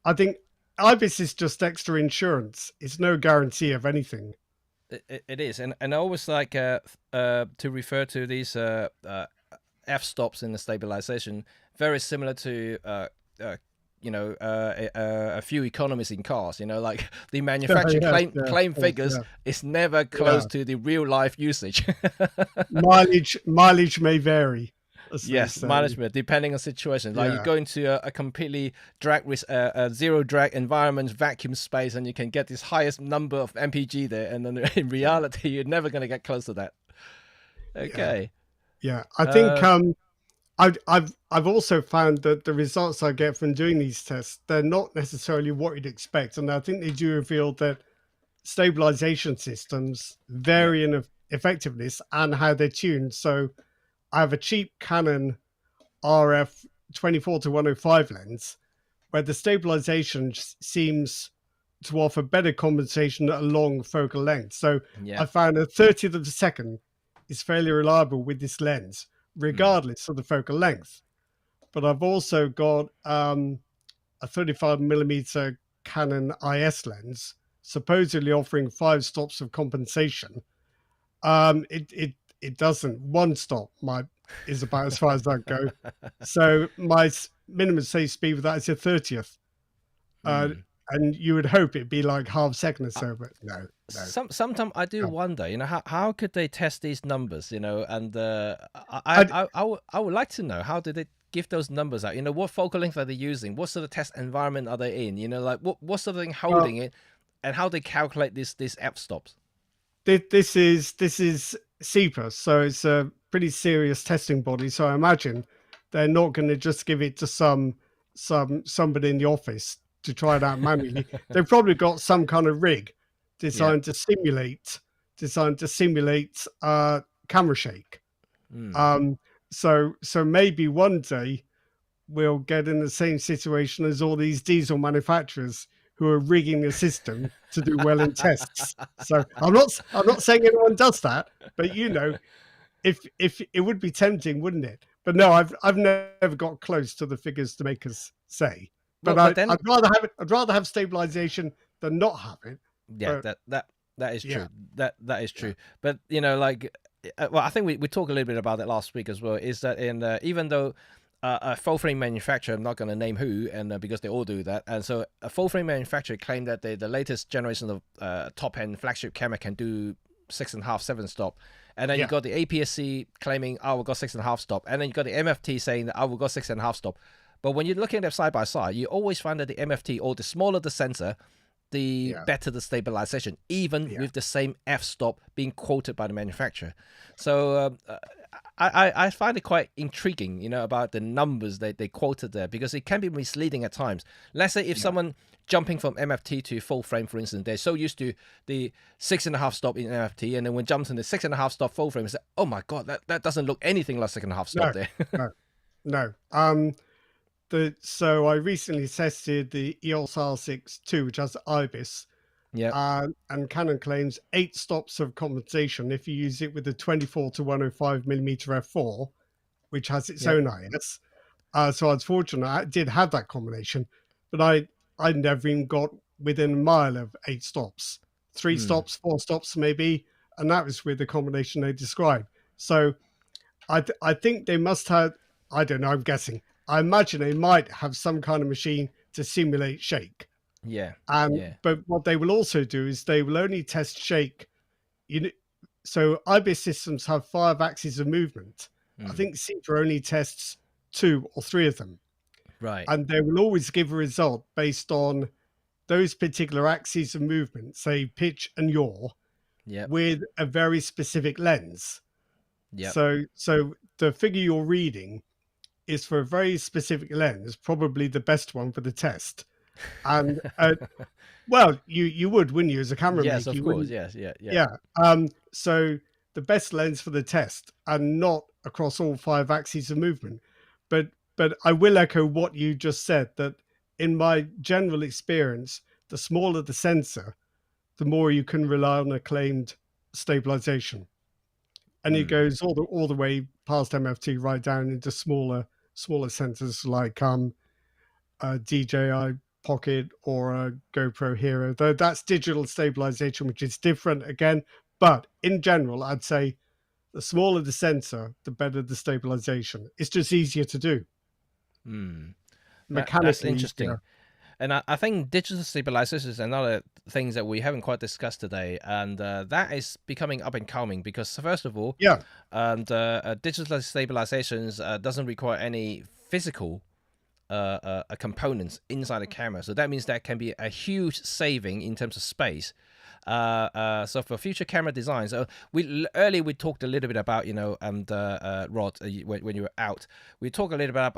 Speaker 3: I think IBIS is just extra insurance. It's no guarantee of anything.
Speaker 2: It is. And I always like to refer to these f-stops in the stabilization, very similar to a few economies in cars. Like the manufacturer claim figures is never close to the real life usage.
Speaker 3: mileage may vary.
Speaker 2: Mileage may, depending on situation. Like you go into a completely zero drag environment, vacuum space, and you can get this highest number of MPG there, and then in reality you're never going to get close to that. Okay.
Speaker 3: I think I've also found that the results I get from doing these tests, they're not necessarily what you'd expect. And I think they do reveal that stabilization systems vary in effectiveness and how they're tuned. So I have a cheap Canon RF 24-105 lens where the stabilization seems to offer better compensation at a long focal length. So I found a 30th of a second is fairly reliable with this lens, regardless of the focal length. But I've also got a 35mm Canon IS lens, supposedly offering 5 stops of compensation. It doesn't. 1 stop is about as far as I go. So my minimum safe speed with that is a 30th. And you would hope it'd be like half second or so, but no.
Speaker 2: Sometimes I do wonder, how could they test these numbers, and I would like to know, how did they give those numbers out? What focal length are they using? What sort of test environment are they in? Like what sort of thing holding it, and how they calculate these f-stops?
Speaker 3: This is CPA, so it's a pretty serious testing body. So I imagine they're not going to just give it to somebody in the office to try it out manually. They've probably got some kind of rig designed to simulate camera shake. So maybe one day we'll get in the same situation as all these diesel manufacturers who are rigging the system to do well in tests. So I'm not saying anyone does that, but if it would be tempting, wouldn't it? But no, I've never got close to the figures the makers say. But I'd rather have stabilization than not have it.
Speaker 2: Yeah, that is true. That is true. But I think we talked a little bit about it last week as well. Is that even though a full frame manufacturer, I'm not going to name who, and because they all do that, and so a full frame manufacturer claimed that the latest generation of top end flagship camera can do 6.5, 7 stop, and then you got the APS-C claiming we've got 6.5 stop, and then you got the MFT saying that we've got 6.5 stop. But when you're looking at them side by side, you always find that the MFT, or the smaller the sensor, the better the stabilization, even with the same f-stop being quoted by the manufacturer. So I find it quite intriguing, you know, about the numbers they quoted there, because it can be misleading at times. Let's say if someone jumping from MFT to full frame, for instance, they're so used to the 6.5 stop in MFT, and then when jumps in the 6.5 stop full frame, they say, oh my God, that doesn't look anything like 6.5 stop there.
Speaker 3: No. So I recently tested the EOS R6 II, which has IBIS.
Speaker 2: Yeah.
Speaker 3: And Canon claims 8 stops of compensation if you use it with the 24 to 105 millimeter f4, which has its own IS. So I was fortunate I did have that combination, but I never even got within a mile of 8 stops. 3 stops, 4 stops maybe, and that was with the combination they described. So I think they must have, I don't know, I'm guessing. I imagine they might have some kind of machine to simulate shake. But what they will also do is they will only test shake. So IBIS systems have 5 axes of movement. I think CETA only tests 2 or 3 of them.
Speaker 2: Right.
Speaker 3: And they will always give a result based on those particular axes of movement, say pitch and yaw, with a very specific lens. So the figure you're reading is for a very specific lens, probably the best one for the test. And well, you would, wouldn't you, as a camera
Speaker 2: yes,
Speaker 3: maker?
Speaker 2: Of course, yeah.
Speaker 3: So the best lens for the test, and not across all 5 axes of movement. But I will echo what you just said, that in my general experience, the smaller the sensor, the more you can rely on acclaimed stabilization. And it goes all the way past MFT right down into smaller sensors like a DJI Pocket or a GoPro Hero, though that's digital stabilization, which is different again. But in general, I'd say the smaller the sensor, the better the stabilization. It's just easier to do. Mechanically,
Speaker 2: that's interesting. And I think digital stabilization is another thing that we haven't quite discussed today, and that is becoming up and coming, because first of all, digital stabilizations doesn't require any physical components inside the camera, so that means that can be a huge saving in terms of space. So for future camera designs, earlier we talked a little bit about, you know, Rod, when you were out, we talked a little bit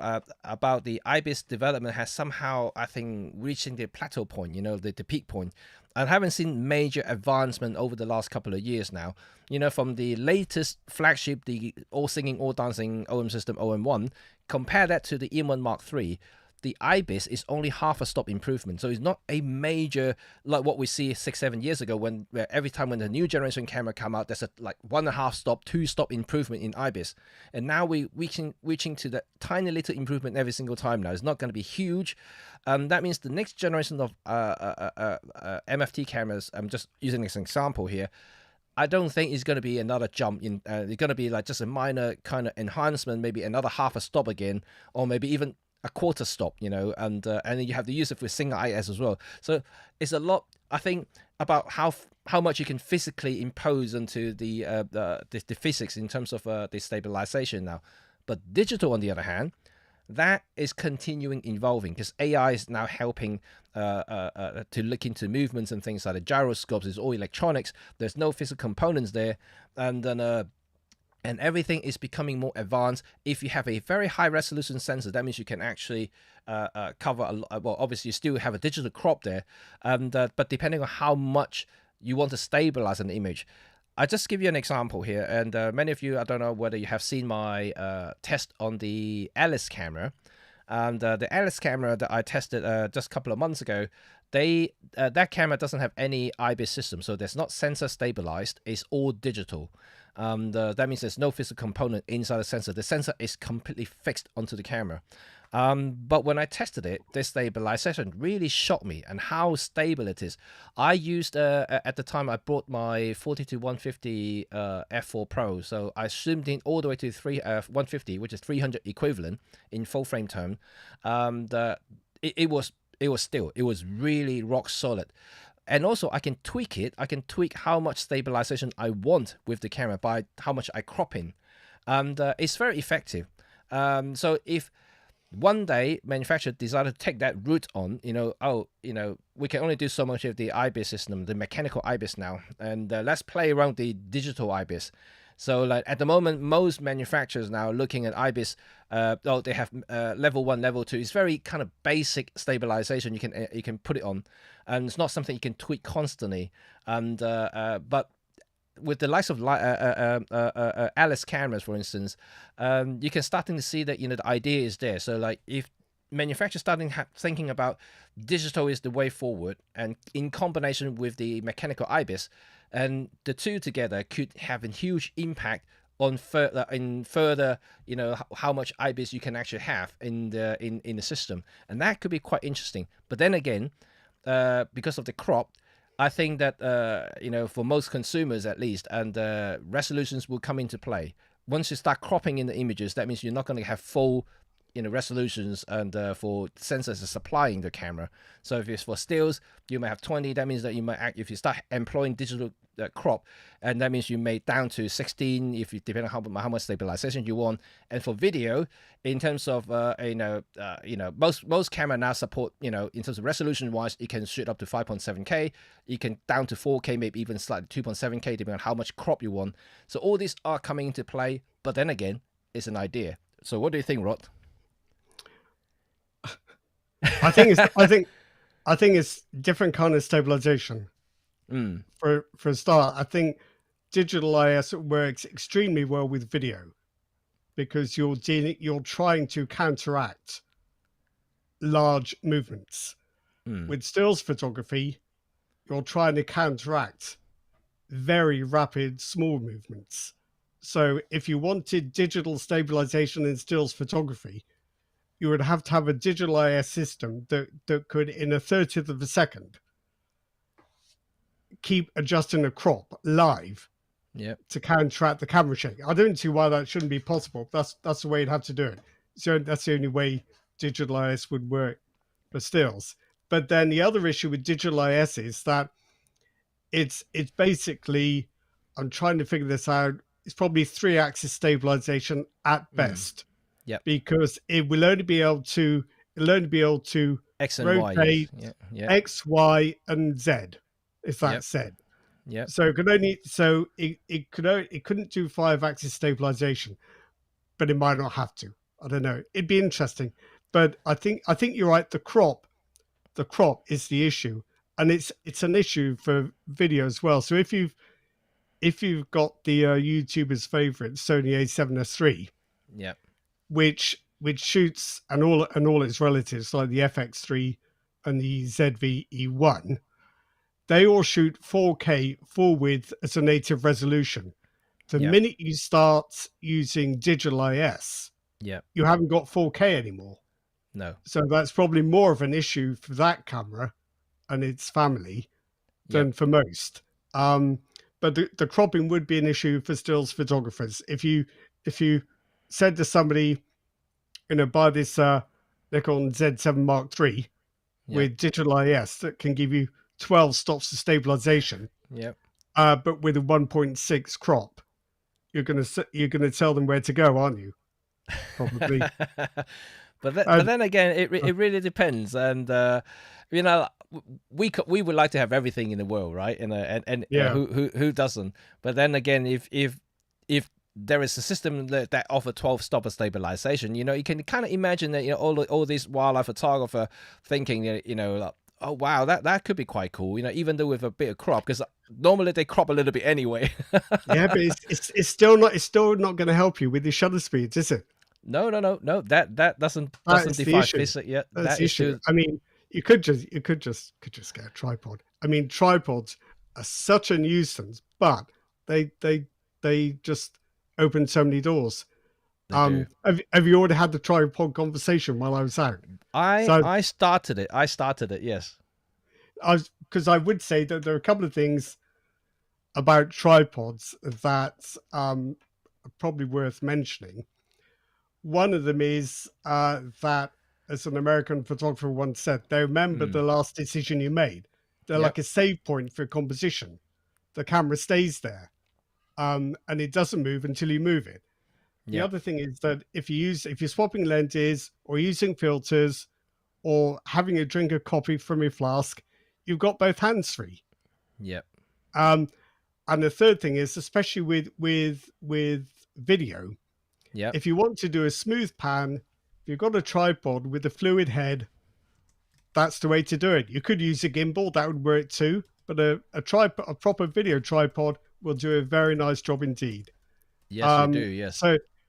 Speaker 2: about the IBIS development has somehow, I think, reaching the plateau point, you know, the peak point. I haven't seen major advancement over the last couple of years now. You know, from the latest flagship, the all singing, all dancing OM system OM1, compare that to the EM1 Mark III. The IBIS is only half a stop improvement, so it's not a major like what we see 6-7 years ago, when every time when the new generation camera come out, there's a like 1.5 stop, 2 stop improvement in IBIS, and now we reaching to that tiny little improvement every single time. Now it's not going to be huge. That means the next generation of MFT cameras, I'm just using this example here, I don't think it's going to be another jump in. It's going to be like just a minor kind of enhancement, maybe another half a stop again, or maybe even a quarter stop, you know, and then you have to use it with single IS as well. So it's a lot, I think, about how much you can physically impose onto the physics in terms of the stabilization now. But digital, on the other hand, that is continuing evolving, because AI is now helping to look into movements and things like the gyroscopes. It's all electronics. There's no physical components there, and then and everything is becoming more advanced. If you have a very high resolution sensor, that means you can actually cover well, obviously you still have a digital crop there, but depending on how much you want to stabilize an image. I just give you an example here, and many of you, I don't know whether you have seen my test on the Alice camera, and the Alice camera that I tested just a couple of months ago, that camera doesn't have any IBIS system, so there's not sensor stabilized. It's all digital. That means there's no physical component inside the sensor. The sensor is completely fixed onto the camera. But when I tested it, this stabilization really shocked me, and how stable it is. I used, at the time, I brought my 40-150 f4 Pro, so I zoomed in all the way to 150, which is 300 equivalent in full frame term. It was still, it was really rock solid. And also I can tweak it. I can tweak how much stabilization I want with the camera by how much I crop in. And it's very effective. So if one day manufacturer decided to take that route on, we can only do so much of the IBIS system, the mechanical IBIS now, and let's play around the digital IBIS. So like at the moment, most manufacturers now looking at IBIS, they have level 1, level 2. It's very kind of basic stabilization. You can put it on, and it's not something you can tweak constantly. And but with the likes of Alice cameras, for instance, you can starting to see that the idea is there. So like if manufacturers starting thinking about digital is the way forward, and in combination with the mechanical IBIS, and the two together could have a huge impact on further how much IBIS you can actually have in the system, and that could be quite interesting. But then again, because of the crop, I think that for most consumers at least, and resolutions will come into play. Once you start cropping in the images, that means you're not going to have full resolutions, and for sensors are supplying the camera. So if it's for stills, you may have 20. That means that you might if you start employing digital crop, and that means you may down to 16 if you depending on how much stabilization you want. And for video, in terms of most camera now support in terms of resolution wise, it can shoot up to 5.7K. You can down to 4K, maybe even slightly 2.7K, depending on how much crop you want. So all these are coming into play. But then again, it's an idea. So what do you think, Rod?
Speaker 3: I think it's different kind of stabilization. For a start, I think digital IS works extremely well with video, because you're trying to counteract large movements. With stills photography, you're trying to counteract very rapid small movements. So if you wanted digital stabilization in stills photography, you would have to have a digital IS system that could, in a 30th of a second, keep adjusting the crop live to counteract the camera shake. I don't see why that shouldn't be possible. That's the way you'd have to do it. So that's the only way digital IS would work for stills. But then the other issue with digital IS is that it's basically, I'm trying to figure this out, it's probably 3-axis stabilization at best. Because it will only be able to
Speaker 2: X and
Speaker 3: rotate
Speaker 2: Y,
Speaker 3: X, Y, and Z, if that's said. So it could only it couldn't do 5-axis stabilization, but it might not have to. I don't know. It'd be interesting. But I think you're right. The crop is the issue, and it's an issue for video as well. So if you've got the YouTuber's favorite Sony A7S III, which shoots, and all its relatives like the FX3 and the ZV-E1, they all shoot 4K full width as a native resolution. The minute you start using digital IS, you haven't got 4K anymore.
Speaker 2: No.
Speaker 3: So that's probably more of an issue for that camera and its family than for most. But the cropping would be an issue for stills photographers. If you said to somebody, buy this Nikon Z7 Mark III with digital IS that can give you 12 stops of stabilization, but with a 1.6 crop, you're gonna tell them where to go, aren't you? Probably.
Speaker 2: but then again, it really depends, and we would like to have everything in the world, right? And who doesn't? But then again, if there is a system that offer 12 stop of stabilization, you can kind of imagine that all these wildlife photographer thinking like, oh wow, that could be quite cool, even though with a bit of crop, because normally they crop a little bit anyway. But
Speaker 3: it's still not going to help you with the shutter speeds, is it?
Speaker 2: No, that doesn't define physics yet.
Speaker 3: That's the issue. I mean, you could just get a tripod. I mean, tripods are such a nuisance, but they just open so many doors. Have you already had the tripod conversation while I was out?
Speaker 2: I started it. Yes.
Speaker 3: Because I would say that there are a couple of things about tripods that are probably worth mentioning. One of them is that, as an American photographer once said, they remember the last decision you made. They're like a save point for composition. The camera stays there, and it doesn't move until you move it. The
Speaker 2: Yeah.
Speaker 3: other thing is that if you're swapping lenses or using filters or having a drink of coffee from your flask, you've got both hands free.
Speaker 2: Yep.
Speaker 3: And the third thing is, especially with video,
Speaker 2: Yep.
Speaker 3: if you want to do a smooth pan, if you've got a tripod with a fluid head, that's the way to do it. You could use a gimbal, that would work too, but a proper video tripod will do a very nice job indeed.
Speaker 2: Yes, you do. Yes.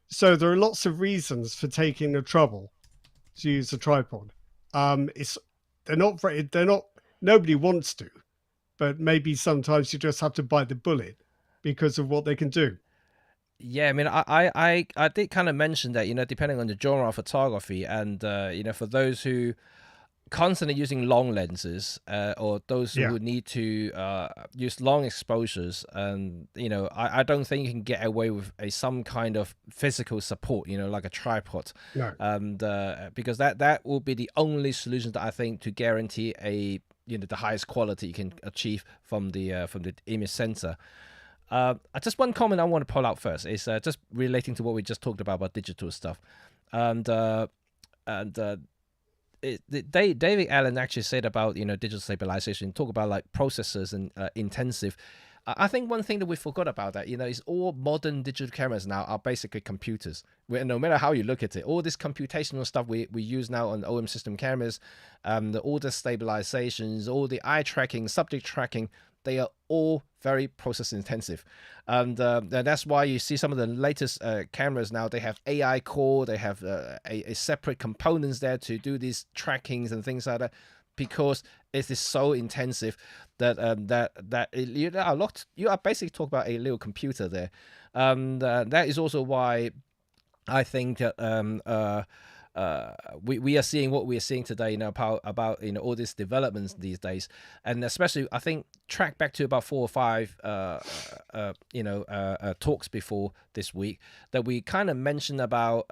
Speaker 3: So there are lots of reasons for taking the trouble to use a tripod. Nobody wants to, but maybe sometimes you just have to bite the bullet because of what they can do.
Speaker 2: Yeah, I mean, I did kind of mention that, depending on the genre of photography, and for those who constantly using long lenses, or those who would need to use long exposures, and I don't think you can get away with some kind of physical support, like a tripod.
Speaker 3: No.
Speaker 2: And because that will be the only solution that I think to guarantee the highest quality you can achieve from the image sensor. Just one comment I want to pull out first is just relating to what we just talked about digital stuff, and David Allen actually said about digital stabilization, talk about like processors and intensive. I think one thing that we forgot about that is all modern digital cameras now are basically computers. No matter how you look at it, all this computational stuff we use now on OM system cameras, all the stabilizations, all the eye tracking, subject tracking, they are all very process intensive, and that's why you see some of the latest cameras now. They have AI core, they have a separate components there to do these trackings and things like that, because it is so intensive that you are basically talking about a little computer there. That is also why I think that we are seeing what we are seeing today about all these developments these days, and especially I think track back to about 4 or 5 talks before this week that we kind of mentioned about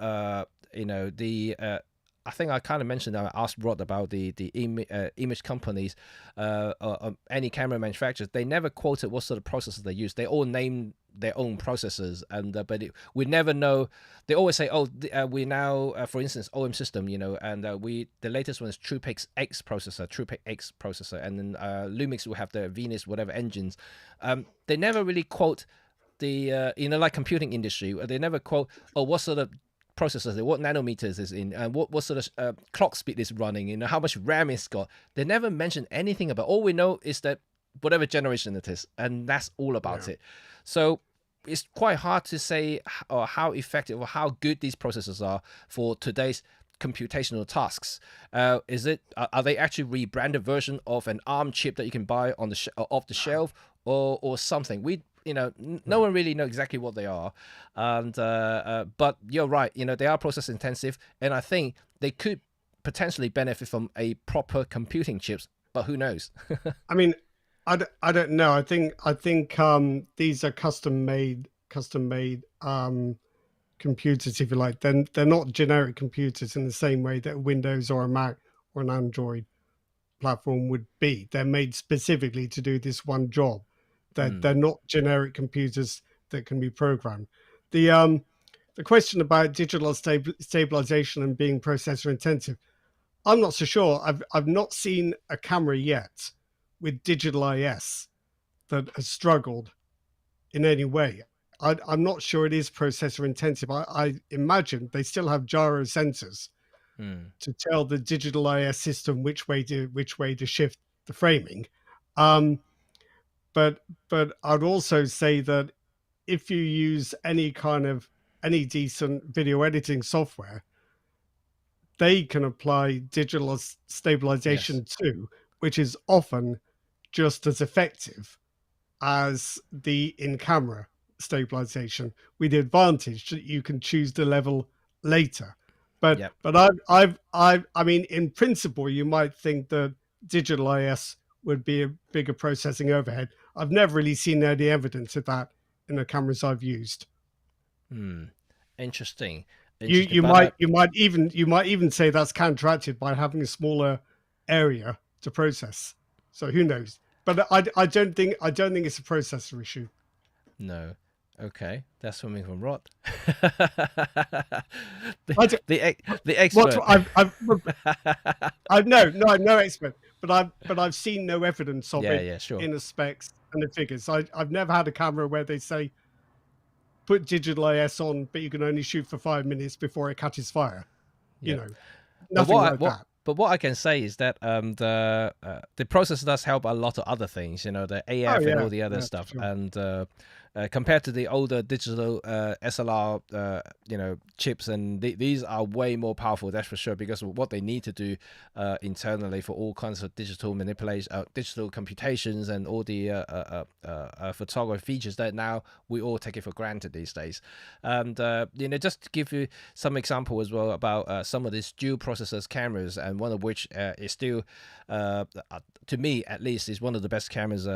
Speaker 2: I think I kind of mentioned, I asked Rod about the image companies, any camera manufacturers. They never quoted what sort of processors they use. They all name their own processors, and we never know. They always say, we now, for instance, OM system, and the latest one is TruePix X processor, and then Lumix will have the Venus whatever engines. They never really quote the like computing industry. They never quote what sort of processors, what nanometers is in, and what sort of clock speed is running, how much RAM it's got. They never mention anything about. All we know is that whatever generation it is, and that's all about it. So it's quite hard to say how effective or how good these processors are for today's computational tasks. Are they actually rebranded version of an ARM chip that you can buy on off the shelf, or something? No one really knows exactly what they are, and but you're right. They are process intensive, and I think they could potentially benefit from a proper computing chips. But who knows?
Speaker 3: I mean, I don't know. I think these are custom made computers, if you like. Then they're not generic computers in the same way that Windows or a Mac or an Android platform would be. They're made specifically to do this one job. They're not generic computers that can be programmed. The question about digital stabilization and being processor intensive, I'm not so sure. I've not seen a camera yet with digital IS that has struggled in any way. I'm not sure it is processor intensive. I imagine they still have gyro sensors to tell the digital IS system which way to shift the framing. But I'd also say that if you use any decent video editing software, they can apply digital stabilization too, which is often just as effective as the in-camera stabilization, with the advantage that you can choose the level later. But I mean, in principle, you might think that digital IS would be a bigger processing overhead. I've never really seen any evidence of that in the cameras I've used.
Speaker 2: Interesting.
Speaker 3: You might even say that's counteracted by having a smaller area to process. So who knows? But I don't think it's a processor issue.
Speaker 2: No. Okay, that's coming from Rod.
Speaker 3: I d-
Speaker 2: the
Speaker 3: What
Speaker 2: expert.
Speaker 3: I'm no expert, but I've seen no evidence of
Speaker 2: Yeah,
Speaker 3: it
Speaker 2: yeah, sure.
Speaker 3: in the specs and the figures. I've never had a camera where they say put digital AS on, but you can only shoot for 5 minutes before it catches fire. You
Speaker 2: Yeah.
Speaker 3: know, nothing like that.
Speaker 2: But what I can say is that the process does help a lot of other things, you know, the
Speaker 3: Oh
Speaker 2: AF and
Speaker 3: yeah,
Speaker 2: all the other
Speaker 3: yeah, for
Speaker 2: stuff.
Speaker 3: sure.
Speaker 2: And compared to the older digital SLR, you know, chips, and these are way more powerful, that's for sure, because of what they need to do internally for all kinds of digital manipulation, digital computations, and all the photography features that now we all take it for granted these days. And you know, just to give you some example as well about some of these dual processors cameras, and one of which is still, to me at least, is one of the best cameras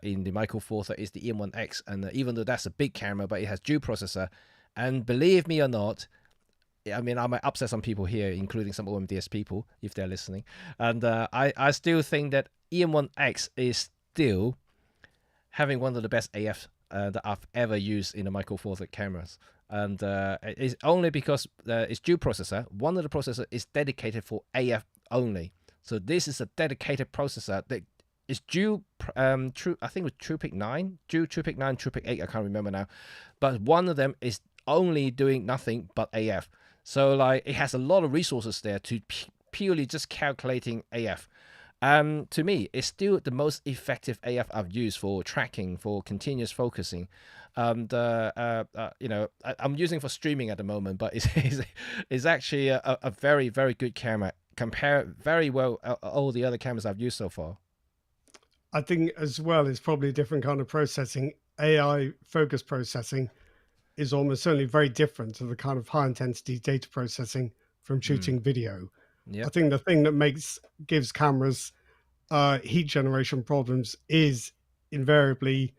Speaker 2: in the Micro Four Thirds, is the EM1X. And even though that's a big camera, but it has dual processor, and believe me or not, I mean, I might upset some people here, including some OMDS people, if they're listening. And I still think that EM1X is still having one of the best AF that I've ever used in the Micro Four Thirds cameras. And it's only because it's dual processor. One of the processors is dedicated for AF only. So this is a dedicated processor that is dual, true, I think it was TruePic 9, TruePic 9, TruePic 8, I can't remember now. But one of them is only doing nothing but AF. So like it has a lot of resources there to purely just calculating AF. To me, it's still the most effective AF I've used for tracking, for continuous focusing. And you know, I'm using for streaming at the moment, but it's actually a very, very good camera. Compare very well all the other cameras I've used so far.
Speaker 3: I think as well, it's probably a different kind of processing. AI focus processing is almost certainly very different to the kind of high intensity data processing from shooting video.
Speaker 2: Yeah.
Speaker 3: I think the thing that gives cameras heat generation problems is invariably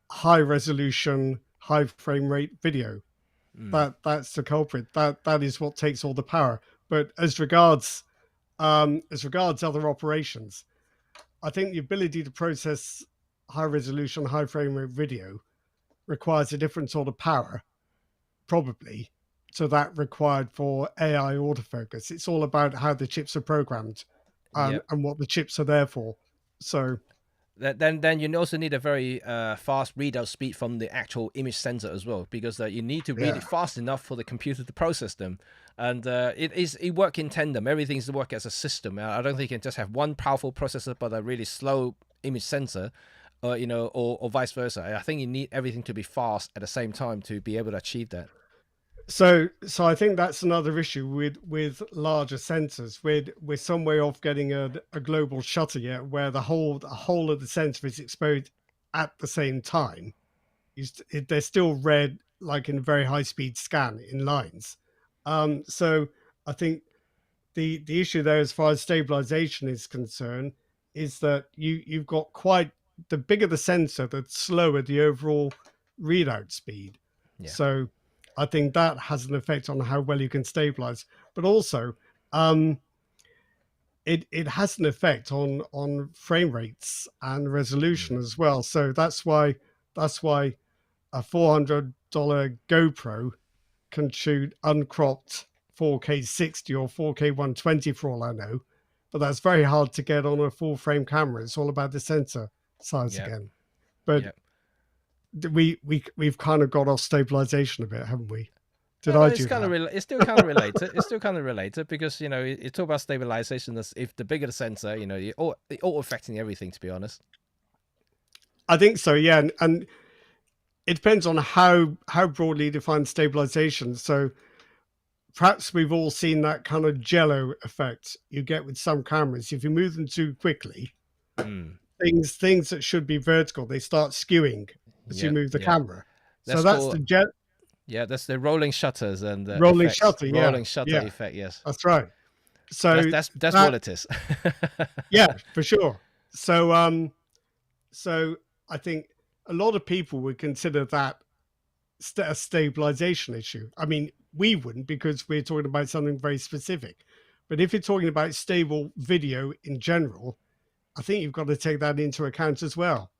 Speaker 3: high resolution, high frame rate video. That's the culprit. That is what takes all the power. But as regards other operations, I think the ability to process high resolution, high frame rate video requires a different sort of power, probably, to that required for AI autofocus. It's all about how the chips are programmed and what the chips are there for. So
Speaker 2: then you also need a very fast readout speed from the actual image sensor as well, because you need to read it fast enough for the computer to process them. And it works in tandem. Everything's to work as a system. I don't think you can just have one powerful processor but a really slow image sensor, you know, or vice versa. I think you need everything to be fast at the same time to be able to achieve that.
Speaker 3: So I think that's another issue with larger sensors. We're some way off getting a global shutter yet, where the whole of the sensor is exposed at the same time. They're still read like in very high speed scan in lines. So I think the issue there, as far as stabilization is concerned, is that you've got quite, the bigger the sensor, the slower the overall readout speed.
Speaker 2: Yeah.
Speaker 3: So I think that has an effect on how well you can stabilize, but also it has an effect on frame rates and resolution as well. So that's why a $400 GoPro can shoot uncropped 4K 60 or 4K 120 for all I know, but that's very hard to get on a full frame camera. It's all about the sensor size again. But we've kind of got off stabilization a bit, haven't we?
Speaker 2: It's still kind of related. It's still kind of related because, you know, you talk about stabilization as if the bigger the sensor, you know, you're all affecting everything, to be honest.
Speaker 3: I think so, yeah. And it depends on how broadly defined stabilization. So perhaps we've all seen that kind of jello effect you get with some cameras. If you move them too quickly, things that should be vertical, they start skewing as you move the camera. So that's the jet.
Speaker 2: Yeah, that's the rolling shutters and the
Speaker 3: rolling
Speaker 2: effects.
Speaker 3: shutter,
Speaker 2: rolling shutter effect. Yes,
Speaker 3: that's right. So
Speaker 2: that's what it is.
Speaker 3: Yeah, for sure. So so I think a lot of people would consider that a stabilization issue. I mean, we wouldn't, because we're talking about something very specific. But if you're talking about stable video in general, I think you've got to take that into account as well.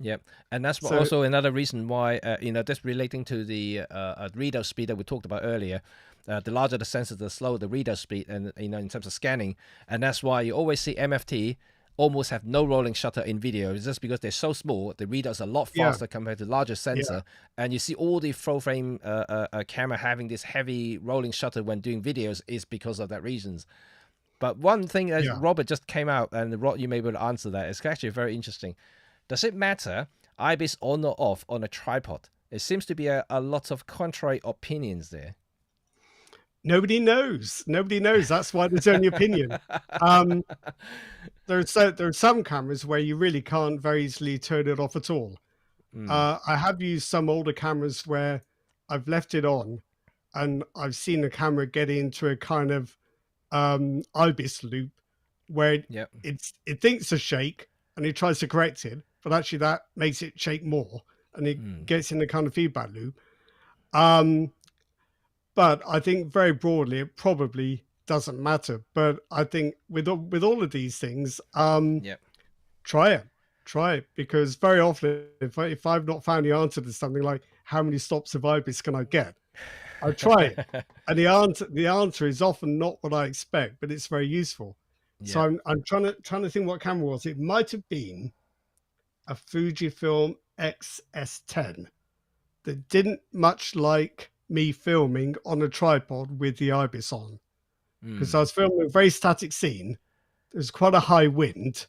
Speaker 2: Yep, and that's
Speaker 3: So
Speaker 2: also another reason why just relating to the readout speed that we talked about earlier. The larger the sensor, the slower the readout speed, and in terms of scanning, and that's why you always see MFT almost have no rolling shutter in video. It's just because they're so small, the readout's a lot faster compared to larger sensor, and you see all the full frame camera having this heavy rolling shutter when doing videos is because of that reasons. But one thing that Robert just came out, and you may be able to answer that, is actually very interesting. Does it matter IBIS on or off on a tripod? It seems to be a lot of contrary opinions there.
Speaker 3: Nobody knows. Nobody knows. That's why there's only opinion. There are some cameras where you really can't very easily turn it off at all. I have used some older cameras where I've left it on, and I've seen the camera get into a kind of IBIS loop where it thinks a shake and it tries to correct it, but actually that makes it shake more, and it gets in the kind of feedback loop. But I think very broadly, it probably doesn't matter. But I think with all of these things, try it, because very often, if I've not found the answer to something like how many stops of IBIS can I get, I try it, and the answer is often not what I expect, but it's very useful. So I'm trying to think what camera it was. It might have been a Fujifilm XS10 that didn't much like me filming on a tripod with the IBIS on, because I was filming a very static scene. There's quite a high wind,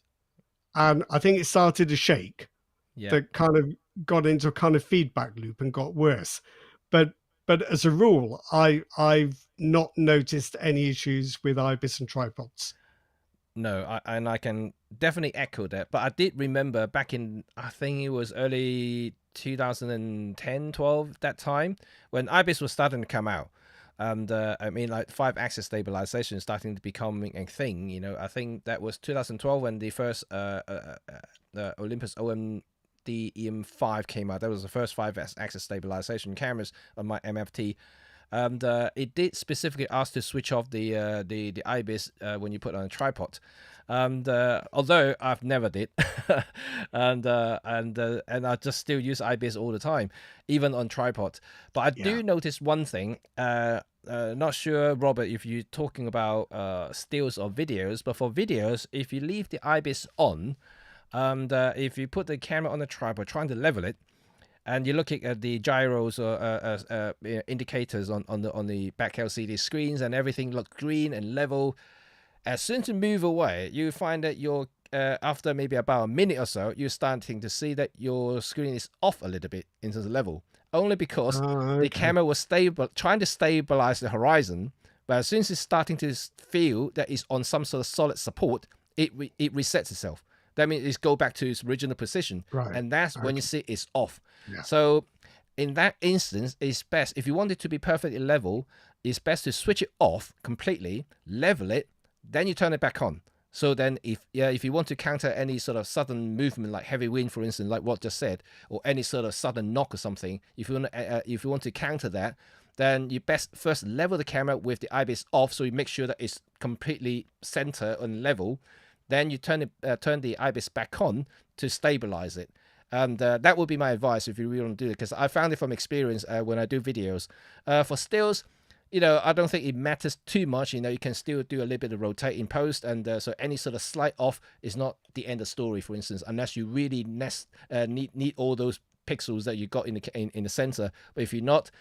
Speaker 3: and I think it started to shake. That kind of got into a kind of feedback loop and got worse. But as a rule, I've not noticed any issues with IBIS and tripods.
Speaker 2: No, and I can definitely echo that. But I did remember back in, I think it was early 2010, 12, that time, when IBIS was starting to come out. And I mean, like 5-axis stabilization is starting to become a thing. I think that was 2012 when the first Olympus OMD EM5 came out. That was the first 5-axis stabilization cameras on my MFT. And it did specifically ask to switch off the IBIS when you put it on a tripod. And although I've never did, and I just still use IBIS all the time, even on tripod. But I do notice one thing. Not sure, Robert, if you're talking about stills or videos, but for videos, if you leave the IBIS on, and if you put the camera on the tripod, trying to level it, and you're looking at the gyros or indicators on the back LCD screens, and everything looks green and level. As soon as you move away, you find that you're after maybe about a minute or so, you're starting to see that your screen is off a little bit in terms of level, only because the camera was trying to stabilize the horizon. But as soon as it's starting to feel that it's on some sort of solid support, it resets itself. That means it's go back to its original position, and that's when you see it's off. So in that instance, it's best, if you want it to be perfectly level, it's best to switch it off completely, level it, then you turn it back on. So then if you want to counter any sort of sudden movement, like heavy wind, for instance, like what just said, or any sort of sudden knock or something, if you want to counter that, then you best first level the camera with the IBIS off, so you make sure that it's completely center and level. Then you turn the IBIS back on to stabilize it. And that would be my advice if you really want to do it, because I found it from experience when I do videos. For stills, I don't think it matters too much. You can still do a little bit of rotate in post, and so any sort of slight off is not the end of the story, for instance, unless you really need all those pixels that you got in the sensor. But if you're not,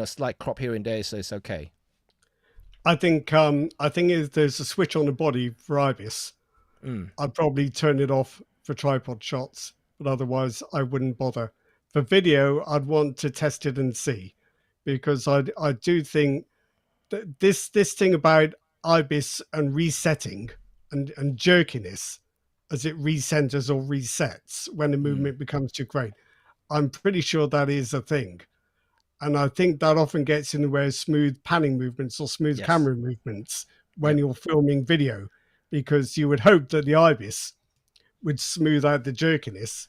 Speaker 2: slight crop here and there, so it's okay.
Speaker 3: I think if there's a switch on the body for IBIS, I'd probably turn it off for tripod shots, but otherwise I wouldn't bother. For video, I'd want to test it and see, because I do think that this thing about IBIS and resetting and jerkiness as it recenters or resets when the movement becomes too great, I'm pretty sure that is a thing. And I think that often gets in the way of smooth panning movements or smooth camera movements when you're filming video, because you would hope that the IBIS would smooth out the jerkiness,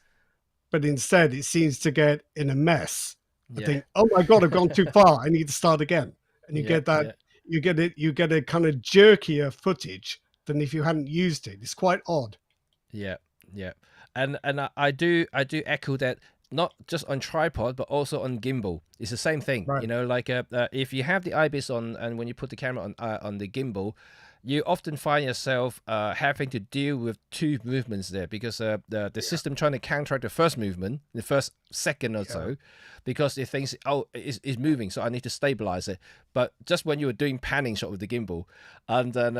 Speaker 3: but instead it seems to get in a mess. I think, oh my God, I've gone too far. I need to start again. And you get that, you get a kind of jerkier footage than if you hadn't used it. It's quite odd.
Speaker 2: Yeah. And I do echo that, not just on tripod but also on gimbal. It's the same thing,
Speaker 3: Right.
Speaker 2: you know, like if you have the IBIS on, and when you put the camera on the gimbal, you often find yourself having to deal with two movements there, because the system trying to counteract the first movement, the first second or so, because it thinks, oh, it's moving, so I need to stabilize it. But just when you were doing panning shot with the gimbal, and then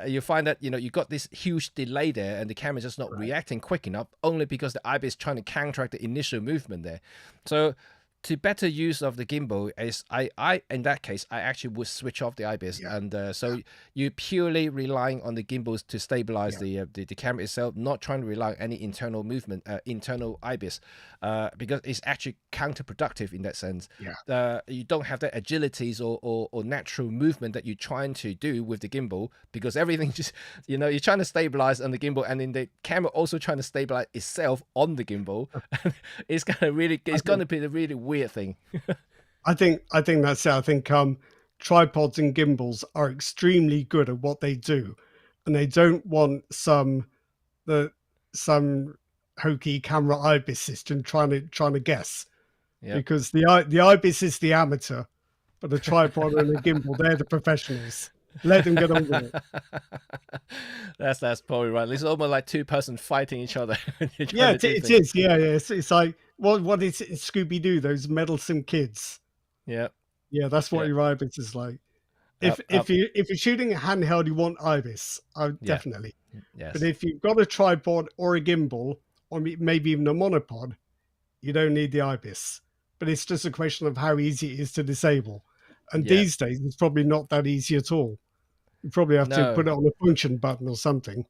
Speaker 2: you find that, you know, you got this huge delay there, and the camera's just not reacting quick enough, only because the IBIS is trying to counteract the initial movement there. So to better use of the gimbal is, I in that case, I actually would switch off the IBIS, and so you purely relying on the gimbals to stabilize the camera itself, not trying to rely on any internal movement, internal IBIS, because it's actually counterproductive in that sense. You don't have the agilities or natural movement that you're trying to do with the gimbal, because everything just, you know, you're trying to stabilize on the gimbal, and then the camera also trying to stabilize itself on the gimbal. It's gonna be a really weird thing.
Speaker 3: I think that's it. I think tripods and gimbals are extremely good at what they do, and they don't want some hokey camera IBIS system trying to guess, because the IBIS is the amateur, but the tripod and the gimbal, they're the professionals. Let them get on with it.
Speaker 2: That's probably right. It's almost like two-person fighting each other.
Speaker 3: Yeah, it is. Yeah. It's like what is it, Scooby-Doo, those meddlesome kids. Yeah, that's what your IBIS is like. If you're shooting a handheld, you want IBIS, definitely.
Speaker 2: Yes.
Speaker 3: But if you've got a tripod or a gimbal, or maybe even a monopod, you don't need the IBIS. But it's just a question of how easy it is to disable. And these days, it's probably not that easy at all. You probably have to put it on a function button or something.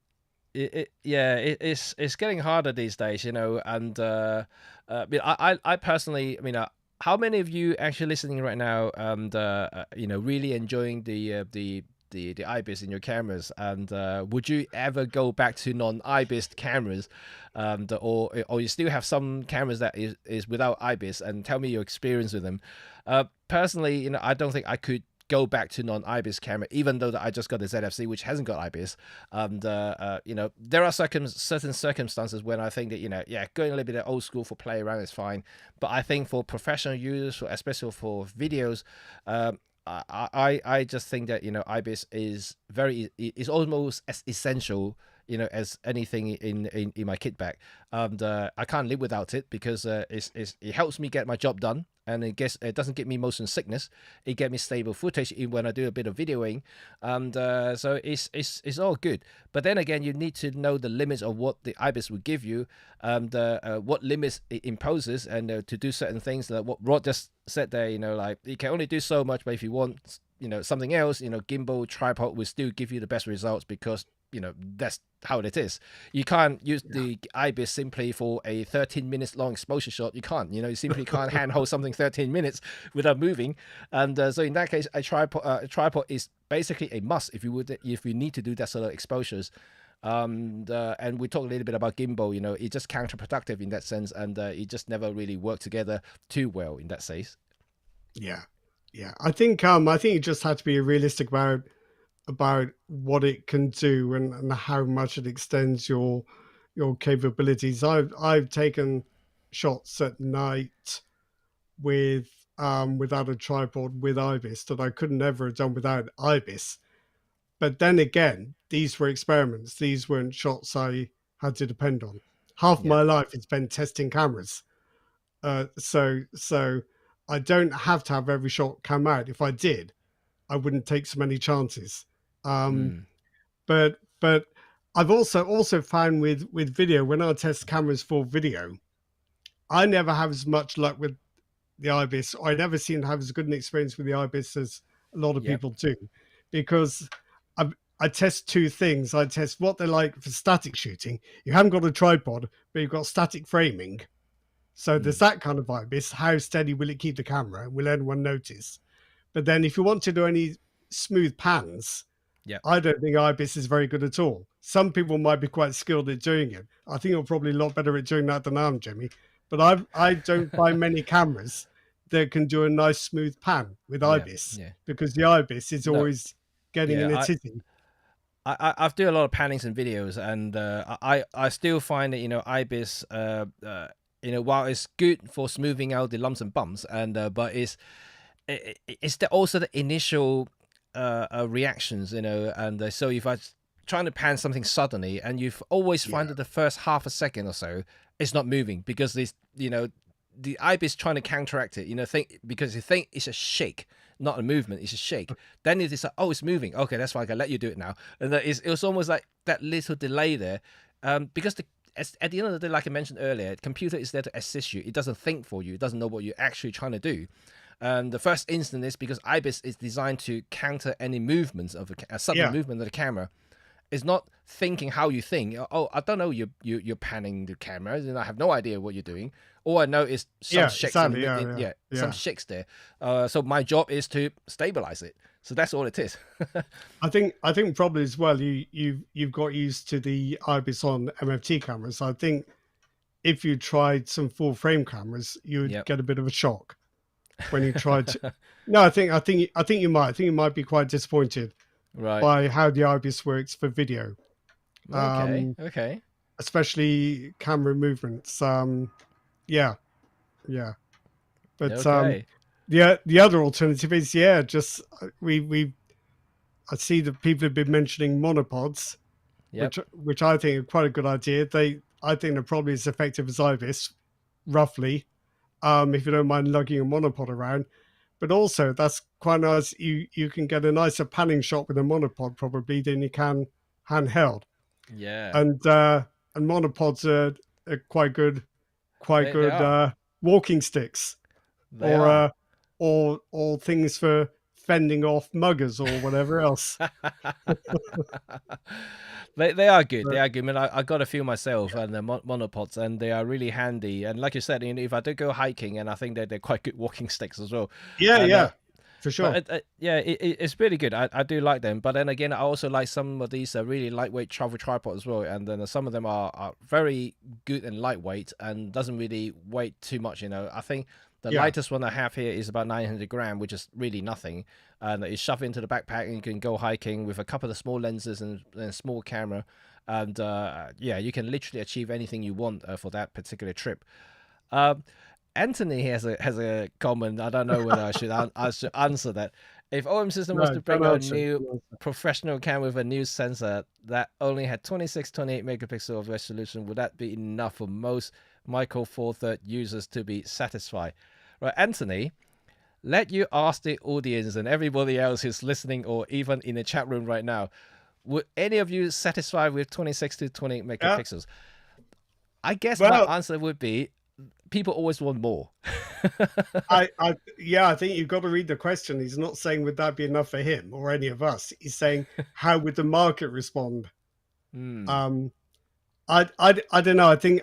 Speaker 2: It's getting harder these days, you know. And I personally, I mean, how many of you actually listening right now, and you know, really enjoying the IBIS in your cameras, and would you ever go back to non-IBIS cameras, or you still have some cameras that is without IBIS, and tell me your experience with them. Personally, you know, I don't think I could go back to non-IBIS camera, even though that I just got the ZFC, which hasn't got IBIS. And you know, there are certain circumstances when I think that, you know, going a little bit of old school for play around is fine, but I think for professional use, especially for videos, I just think that, you know, IBIS is almost as essential, you know, as anything in my kit bag. And I can't live without it, because it helps me get my job done, and it doesn't give me motion sickness. It gets me stable footage when I do a bit of videoing, and so it's all good. But then again, you need to know the limits of what the IBIS will give you, and what limits it imposes, and to do certain things, like what Rod just said there. You know, like, you can only do so much, but if you want, you know, something else, you know, gimbal, tripod will still give you the best results, because, you know, that's how it is. You can't use the IBIS simply for a 13 minutes long exposure shot. You can't, you know, you simply can't handhold something 13 minutes without moving. And so in that case, a tripod is basically a must if you need to do that sort of exposures. And we talked a little bit about gimbal. You know, it's just counterproductive in that sense, and it just never really worked together too well in that sense.
Speaker 3: Yeah. I think you just had to be realistic about what it can do, and how much it extends your capabilities. I've taken shots at night with without a tripod with IBIS that I couldn't ever have done without IBIS. But then again, these were experiments. These weren't shots I had to depend on. Half my life is spent testing cameras. So I don't have to have every shot come out. If I did, I wouldn't take so many chances. But I've also found with video, when I test cameras for video, I never have as much luck with the IBIS. I never seem to have as good an experience with the IBIS as a lot of people do, because I test two things. I test what they're like for static shooting. You haven't got a tripod, but you've got static framing. So there's that kind of IBIS. How steady will it keep the camera? Will anyone notice? But then if you want to do any smooth pans, I don't think IBIS is very good at all. Some people might be quite skilled at doing it. I think you're probably a lot better at doing that than I am, Jimmy. But I don't find many cameras that can do a nice smooth pan with IBIS, because the IBIS is always getting in a tizzy.
Speaker 2: I do a lot of pannings and videos, and I still find that, you know, IBIS, you know, while it's good for smoothing out the lumps and bumps, and but it's also the initial reactions, you know, and so if I trying to pan something suddenly, and you've always find that the first half a second or so it's not moving because this, you know, the IBIS trying to counteract it, you know, because you think it's a shake, not a movement, it's a shake. Then it is like, oh, it's moving. Okay, that's fine. I can let you do it now. And it was almost like that little delay there, because at the end of the day, like I mentioned earlier, the computer is there to assist you. It doesn't think for you. It doesn't know what you're actually trying to do. The first instant is because IBIS is designed to counter any movements of a sudden movement of the camera. It's not thinking how you think. Oh, I don't know. You're panning the camera, and I have no idea what you're doing. All I know is some shakes. Exactly. Some shakes there. So my job is to stabilize it. So that's all it is.
Speaker 3: I think probably as well. You've got used to the IBIS on MFT cameras. I think if you tried some full frame cameras, you would get a bit of a shock when you tried to. No, I think you might. I think you might be quite disappointed.
Speaker 2: Right.
Speaker 3: By how the IBIS works for video.
Speaker 2: Okay.
Speaker 3: Especially camera movements. Yeah. But the other alternative is just I see that people have been mentioning monopods, which I think are quite a good idea. I think they're probably as effective as IBIS, roughly. If you don't mind lugging a monopod around. But also, that's quite nice. You can get a nicer panning shot with a monopod probably than you can handheld.
Speaker 2: Yeah.
Speaker 3: And monopods are quite good walking sticks, or things for fending off muggers or whatever else.
Speaker 2: They are good. They are good. I mean, I got a few myself, and the monopods, and they are really handy. And like you said, if I do go hiking, and I think they're quite good walking sticks as well.
Speaker 3: For sure.
Speaker 2: It's really good. I do like them. But then again, I also like some of these really lightweight travel tripods as well. And then some of them are very good and lightweight and doesn't really weigh too much. You know, I think the lightest one I have here is about 900 grams, which is really nothing. And it's shoved into the backpack, and you can go hiking with a couple of small lenses and a small camera. And you can literally achieve anything you want for that particular trip. Anthony has a comment. I don't know whether I should answer that. If OM System was to bring out a new professional camera with a new sensor that only had 26, 28 megapixel of resolution, would that be enough for most Micro Four Thirds users to be satisfied? Right, Anthony, let you ask the audience and everybody else who's listening or even in the chat room right now, would any of you satisfied with 26 to 28 megapixels? I guess my answer would be people always want more.
Speaker 3: I think you've got to read the question. He's not saying would that be enough for him or any of us. He's saying how would the market respond? I don't know. I think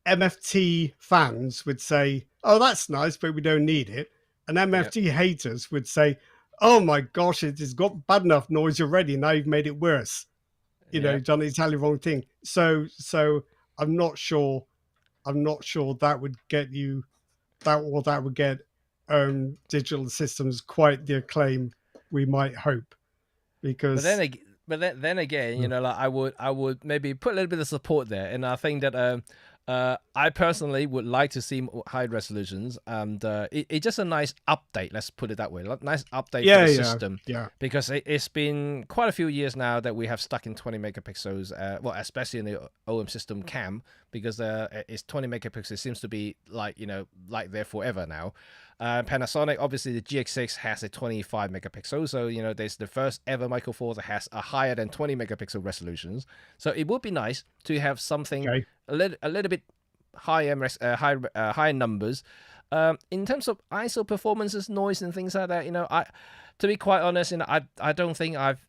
Speaker 3: MFT fans would say, "Oh, that's nice, but we don't need it," and MFT haters would say, "Oh my gosh, it has got bad enough noise already. Now you've made it worse. You know, you've done the entirely wrong thing." So I'm not sure that would get you that would get digital systems quite the acclaim we might hope. Because
Speaker 2: but then again, you know, like I would maybe put a little bit of support there, and I think that I personally would like to see high resolutions, and it's just a nice update. Let's put it that way, nice update for the system. Because it's been quite a few years now that we have stuck in 20 megapixels. Well, especially in the OM system cam, because it's 20 megapixels. It seems to be like there forever now. Panasonic, obviously the GX6 has a 25 megapixel, so there's the first ever Micro Four that has a higher than 20 megapixel resolutions. So it would be nice to have something a little bit higher higher numbers. In terms of ISO performances, noise, and things like that, to be quite honest, I don't think I've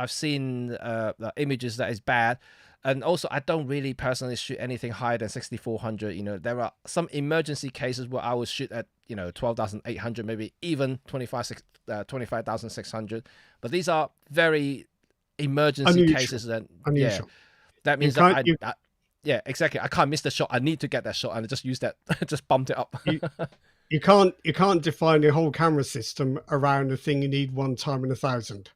Speaker 2: seen the images that is bad. And also, I don't really personally shoot anything higher than 6400. There are some emergency cases where I would shoot at 12,800, maybe even 25,600. But these are very emergency cases. That that means exactly. I can't miss the shot. I need to get that shot, and I just use that, just bumped it up.
Speaker 3: You can't define a whole camera system around a thing you need one time in 1,000.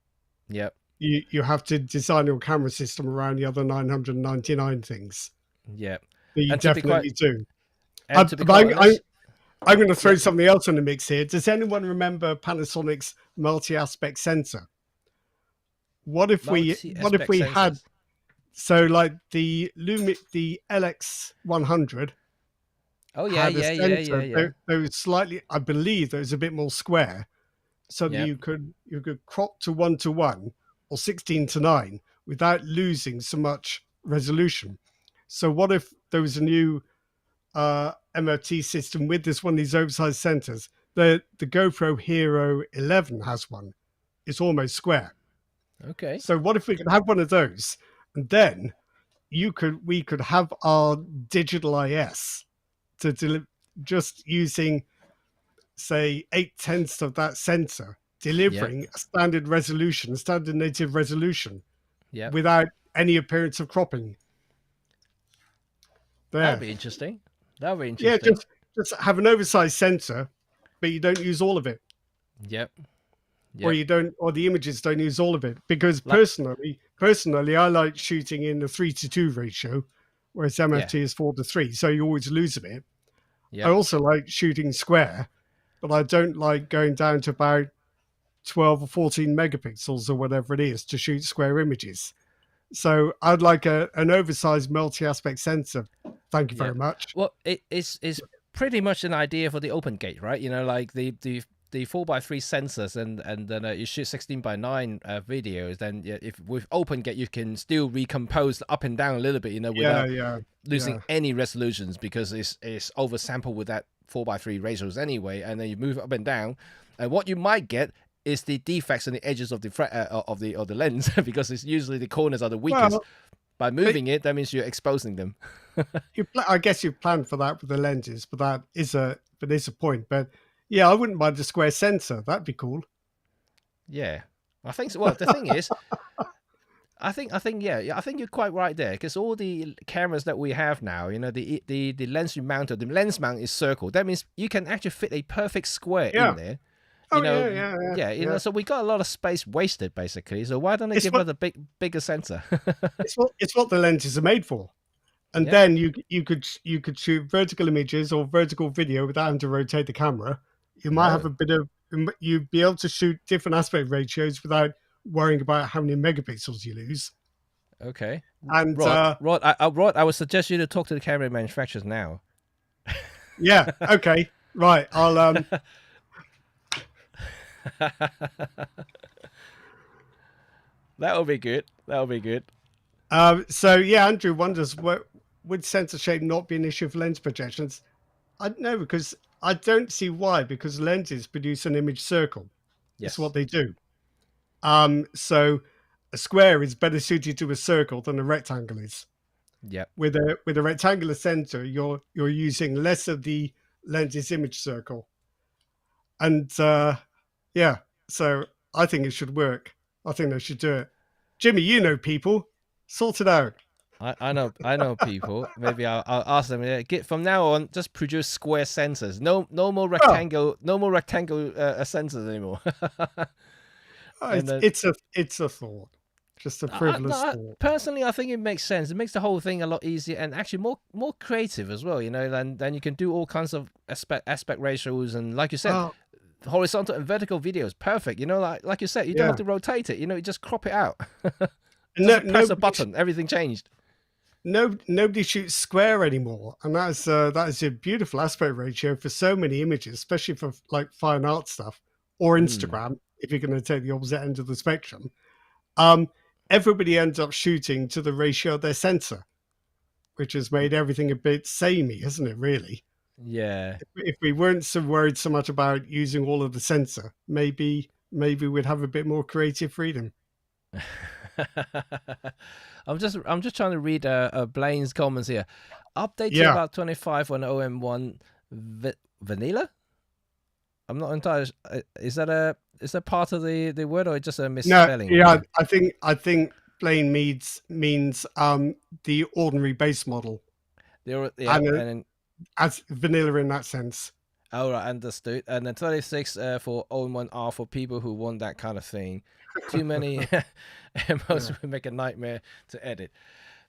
Speaker 2: Yep.
Speaker 3: You have to design your camera system around the other 999 things.
Speaker 2: Yep.
Speaker 3: But you
Speaker 2: And to be
Speaker 3: definitely
Speaker 2: quite,
Speaker 3: do.
Speaker 2: and to be
Speaker 3: But
Speaker 2: quite honest,
Speaker 3: I'm going to throw
Speaker 2: yeah,
Speaker 3: something else in the mix here. Does anyone remember Panasonic's multi-aspect sensor? What if we
Speaker 2: multi-aspect
Speaker 3: had,
Speaker 2: sensors.
Speaker 3: so like the LX100
Speaker 2: Oh yeah,
Speaker 3: had a
Speaker 2: yeah, yeah, yeah,
Speaker 3: sensor
Speaker 2: yeah.
Speaker 3: that was slightly, I believe that was a bit more square, so that
Speaker 2: Yep.
Speaker 3: you could crop to 1:1 or 16:9 without losing so much resolution. So what if there was a new MOT system with this one of these oversized centers? The GoPro Hero 11 has one. It's almost square.
Speaker 2: Okay.
Speaker 3: So what if we could have one of those, and then we could have our digital IS to deliver, just using say 8/10 of that sensor, delivering a standard resolution, standard native resolution,
Speaker 2: Yep.
Speaker 3: without any appearance of cropping.
Speaker 2: That'd
Speaker 3: There,
Speaker 2: be interesting. That'd be
Speaker 3: yeah,
Speaker 2: interesting.
Speaker 3: just have an oversized sensor, but you don't use all of it,
Speaker 2: Yep.
Speaker 3: or
Speaker 2: Yep.
Speaker 3: you don't, or the images don't use all of it. Because
Speaker 2: Like,
Speaker 3: personally, I like shooting in the 3:2 ratio, whereas MFT is 4:3, so you always lose a bit. I
Speaker 2: yep.
Speaker 3: also like shooting square, but I don't like going down to about 12 or 14 megapixels or whatever it is to shoot square images. So I'd like an oversized multi-aspect sensor. Thank you very
Speaker 2: Yep.
Speaker 3: much.
Speaker 2: Well, it's pretty much an idea for the open gate, right? You know, like the 4x3 sensors, and then you shoot 16:9 videos. Then if with open gate, you can still recompose up and down a little bit, you know, without losing any resolutions, because it's oversampled with that 4x3 ratios anyway. And then you move up and down, and what you might get is the defects on the edges of the lens, because it's usually the corners are the weakest.
Speaker 3: Well,
Speaker 2: By moving it, that means you're exposing them.
Speaker 3: I guess you planned for that with the lenses, but that is a point. But yeah, I wouldn't mind a square sensor. That'd be cool.
Speaker 2: Yeah, I think so. Well, the thing is, I think you're quite right there, because all the cameras that we have now, you know, the lens mounted, the lens mount is circle. That means you can actually fit a perfect square in there. You know, you know, so we got a lot of space wasted basically. So why don't they give us a bigger sensor?
Speaker 3: it's what the lenses are made for. And then you could shoot vertical images or vertical video without having to rotate the camera. You might have a bit of, you'd be able to shoot different aspect ratios without worrying about how many megapixels you lose.
Speaker 2: Okay.
Speaker 3: And
Speaker 2: Rod, I would suggest you to talk to the camera manufacturers now.
Speaker 3: Yeah. Okay. Right. I'll
Speaker 2: That'll be good. That'll be good.
Speaker 3: So yeah, Andrew wonders, would sensor shape not be an issue for lens projections? I don't know, because I don't see why, because lenses produce an image circle.
Speaker 2: Yes.
Speaker 3: That's what they do. So a square is better suited to a circle than a rectangle is.
Speaker 2: Yep.
Speaker 3: With a rectangular sensor, you're using less of the lens's image circle. And yeah, so I think it should work. I think they should do it. Jimmy, you know people. Sort it out.
Speaker 2: I know people. Maybe I'll ask them. Get from now on, just produce square sensors. No more rectangle. No more rectangle sensors anymore.
Speaker 3: It's a thought. Just a frivolous thought.
Speaker 2: Personally, I think it makes sense. It makes the whole thing a lot easier and actually more creative as well. You know, then you can do all kinds of aspect ratios, and like you said, horizontal and vertical videos. Perfect. You know, like you said, you don't have to rotate it. You know, you just crop it out. Press a button, everything changed.
Speaker 3: Nobody shoots square anymore, and that is a beautiful aspect ratio for so many images, especially for like fine art stuff or Instagram. If you're going to take the opposite end of the spectrum, everybody ends up shooting to the ratio of their sensor, which has made everything a bit samey, hasn't it? Really?
Speaker 2: Yeah.
Speaker 3: If we weren't so worried so much about using all of the sensor, maybe we'd have a bit more creative freedom.
Speaker 2: I'm just trying to read Blaine's comments here. Update to about 25 on OM1 vanilla. I'm not entirely. Is that part of the word, or just a misspelling?
Speaker 3: No, yeah, I think Blaine means the ordinary base model.
Speaker 2: And
Speaker 3: as vanilla in that sense.
Speaker 2: All right, understood. And then 36 for all-in-one-R for people who want that kind of thing. Too many most
Speaker 3: Yeah.
Speaker 2: would make a nightmare to edit.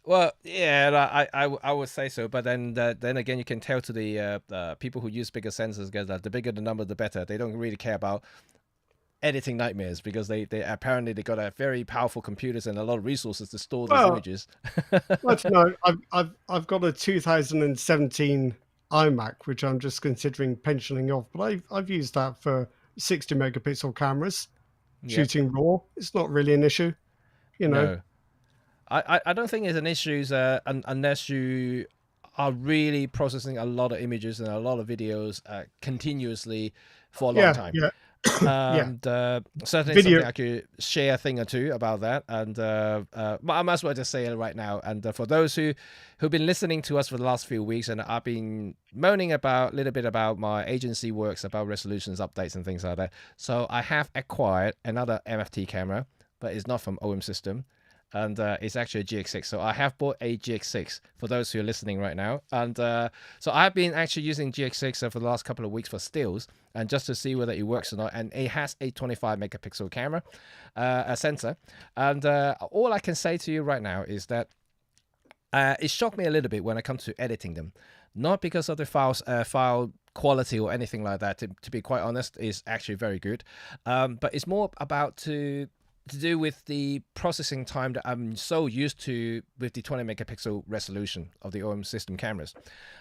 Speaker 2: Well, yeah, I would say so. But then again, you can tell to the people who use bigger sensors, guys, that the bigger the number, the better. They don't really care about editing nightmares because they apparently they got a very powerful computers and a lot of resources to store these images.
Speaker 3: Well, no, I've got a 2017 iMac, which I'm just considering pensioning off, but I've used that for 60 megapixel cameras, shooting raw. It's not really an issue, you know.
Speaker 2: No, I don't think it's an issue unless you are really processing a lot of images and a lot of videos continuously for a long time.
Speaker 3: Yeah.
Speaker 2: And certainly something I could share a thing or two about that. And I might as well just say it right now. And for those who've been listening to us for the last few weeks, and I've been moaning a little bit about my agency works, about resolutions, updates, and things like that. So I have acquired another MFT camera, but it's not from OM System. And it's actually a GX6. So I have bought a GX6 for those who are listening right now. And so I've been actually using GX6 for the last couple of weeks for stills and just to see whether it works or not. And it has a 25 megapixel camera, a sensor. And all I can say to you right now is that it shocked me a little bit when it comes to editing them. Not because of the file quality or anything like that. To be quite honest, is actually very good. But it's more about to do with the processing time that I'm so used to with the 20 megapixel resolution of the OM system cameras.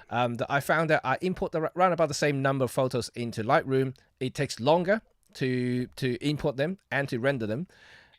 Speaker 2: That I found that I import around about the same number of photos into Lightroom. It takes longer to import them and to render them.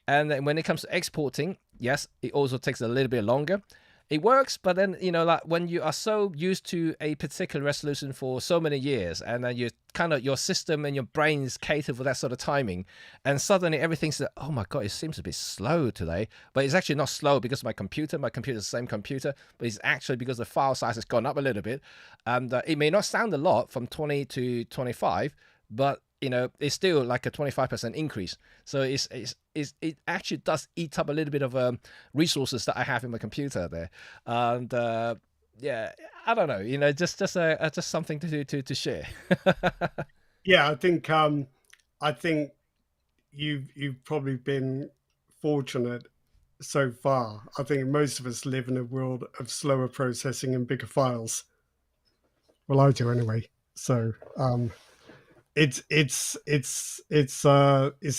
Speaker 2: And then when it comes to exporting, yes, it also takes a little bit longer. It works, but then, you know, like when you are so used to a particular resolution for so many years, and then you kind of, your system and your brains cater for that sort of timing, and suddenly everything's like, oh my God, it seems a bit slow today. But it's actually not slow because of my computer's the same computer, but it's actually because the file size has gone up a little bit. And it may not sound a lot from 20 to 25, but you know, it's still like a 25% increase. So it actually does eat up a little bit of resources that I have in my computer there. And yeah, I don't know, you know, just something to share.
Speaker 3: Yeah, I think you've probably been fortunate so far. I think most of us live in a world of slower processing and bigger files. Well, I do anyway. So it's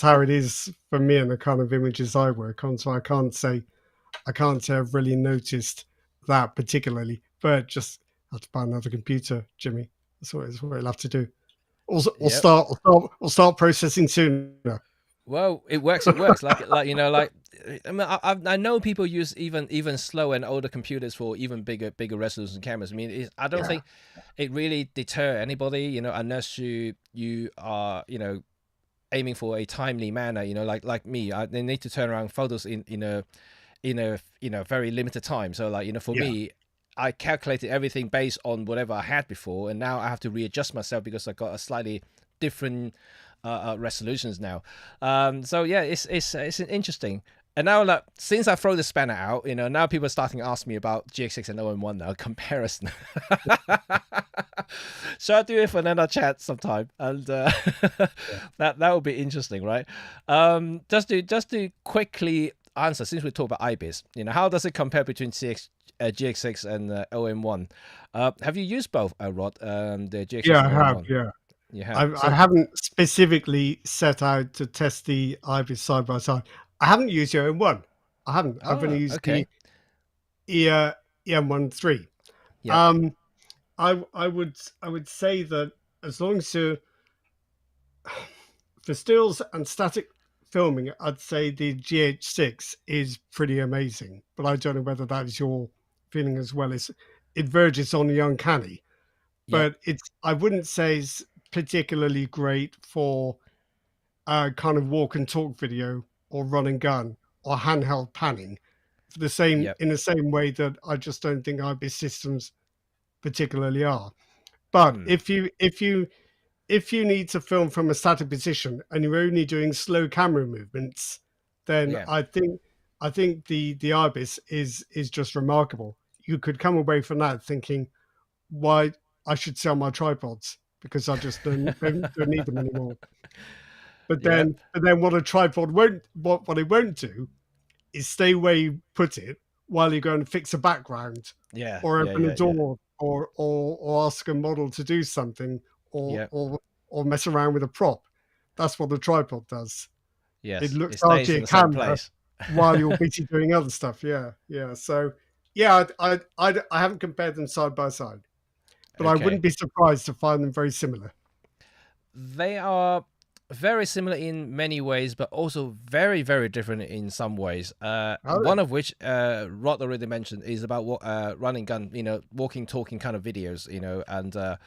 Speaker 3: how it is for me and the kind of images I work on. So I can't say I've really noticed that particularly, but just have to buy another computer, Jimmy. That's what you'll have to do. Or start processing sooner.
Speaker 2: Well, it works. Like you know, like I mean, I know people use even slower and older computers for even bigger resolution cameras. I mean, I don't think it really deter anybody, you know, unless you are, you know, aiming for a timely manner. You know, like me, they need to turn around photos in a very limited time. So like, you know, for me, I calculated everything based on whatever I had before, and now I have to readjust myself because I got a slightly different resolutions now. So yeah, it's interesting. And now, like, since I throw the spanner out, you know, now people are starting to ask me about GX6 and OM1 now, comparison. Shall I do it for another chat sometime? And that would be interesting, right? Just to quickly answer, since we talk about IBIS, you know, how does it compare between GX6 and OM1? Have you used both, Rod? The GX6
Speaker 3: Yeah,
Speaker 2: and
Speaker 3: I have.
Speaker 2: OM1?
Speaker 3: Yeah.
Speaker 2: You have.
Speaker 3: I haven't specifically set out to test the IBIS side by side. I haven't used the OM1. I haven't. I've only used the EM13.
Speaker 2: Yeah.
Speaker 3: I would say that as long as for stills and static filming, I'd say the GH6 is pretty amazing. But I don't know whether that is your feeling as well. It verges on the uncanny, but I wouldn't say it's particularly great for kind of walk and talk video or run and gun or handheld panning in the same way that I just don't think IBIS systems particularly are. But if you need to film from a static position and you're only doing slow camera movements, then I think the IBIS is just remarkable. You could come away from that thinking, why I should sell my tripods because I just don't need them anymore. But
Speaker 2: Yep.
Speaker 3: then what a tripod what it won't do is stay where you put it while you go and fix a background,
Speaker 2: Yeah.
Speaker 3: or
Speaker 2: Yeah.
Speaker 3: open
Speaker 2: Yeah.
Speaker 3: a door, or ask a model to do something,
Speaker 2: Yeah.
Speaker 3: or mess around with a prop. That's what the tripod does.
Speaker 2: Yes.
Speaker 3: It looks
Speaker 2: It
Speaker 3: after
Speaker 2: stays in
Speaker 3: your
Speaker 2: the same
Speaker 3: camera
Speaker 2: place.
Speaker 3: while you're busy doing other stuff. Yeah. So yeah, I haven't compared them side by side, but I
Speaker 2: Okay.
Speaker 3: wouldn't be surprised to find them very similar.
Speaker 2: They are very similar in many ways, but also very, very different in some ways. One of which Rod already mentioned is about what running gun, walking, talking kind of videos, and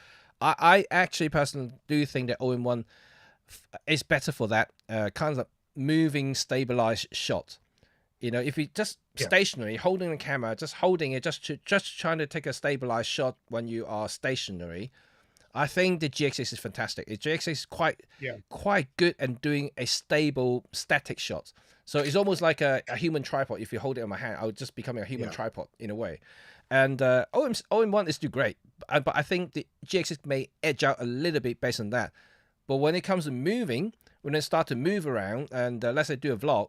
Speaker 2: I actually personally do think that all-in-one is better for that kind of moving, stabilized shot. If you just stationary, holding the camera, just holding it, just trying to take a stabilized shot when you are stationary, I think the GX6 is fantastic. The GX6 is quite good at doing a stable, static shot. So it's almost like a human tripod. If you hold it in my hand, I would just become a human tripod in a way. And all-in-one is do great, but I think the GX6 may edge out a little bit based on that. But when it comes to moving, when I start to move around, and let's say do a vlog,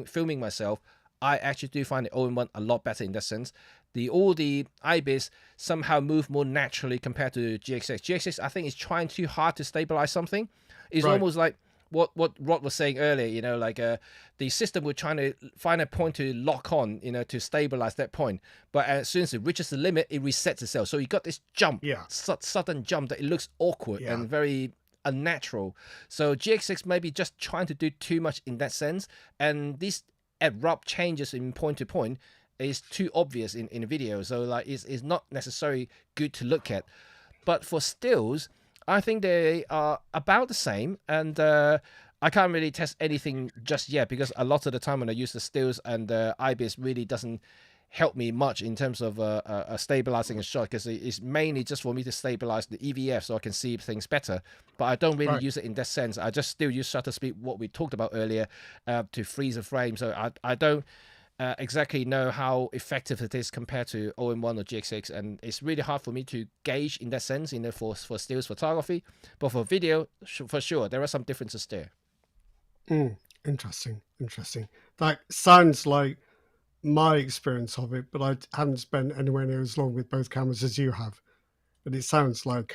Speaker 2: filming myself, I actually do find the all-in-one a lot better in that sense. All the IBIS somehow move more naturally compared to GX6. GX6, I think, is trying too hard to stabilize something. It's almost like what Rod was saying earlier, like the system we're trying to find a point to lock on, to stabilize that point. But as soon as it reaches the limit, it resets itself. So you got this jump, sudden jump that it looks awkward and very unnatural. So GX6 may be just trying to do too much in that sense. And these abrupt changes in point to point is too obvious in a video, so like it's not necessarily good to look at. But for stills, I think they are about the same, and I can't really test anything just yet because a lot of the time when I use the stills and IBIS really doesn't help me much in terms of stabilizing a shot, because it's mainly just for me to stabilize the EVF so I can see things better. But I don't really use it in that sense. I just still use shutter speed, what we talked about earlier, to freeze a frame. So I don't exactly know how effective it is compared to all-in-one or GX6, and it's really hard for me to gauge in that sense, for stills photography. But for video, for sure, there are some differences there.
Speaker 3: Interesting. That sounds like my experience of it, but I haven't spent anywhere near as long with both cameras as you have. But it sounds like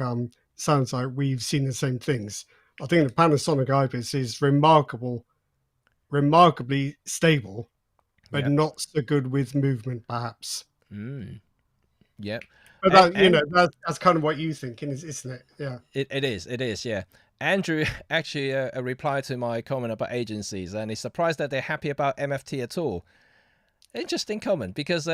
Speaker 3: we've seen the same things. I think the Panasonic IBIS is remarkably stable, but not so good with movement, perhaps.
Speaker 2: Yep.
Speaker 3: But that's kind of what you're thinking, isn't it? Yeah.
Speaker 2: It is. Yeah. Andrew actually replied to my comment about agencies, and he's surprised that they're happy about MFT at all. Interesting comment, because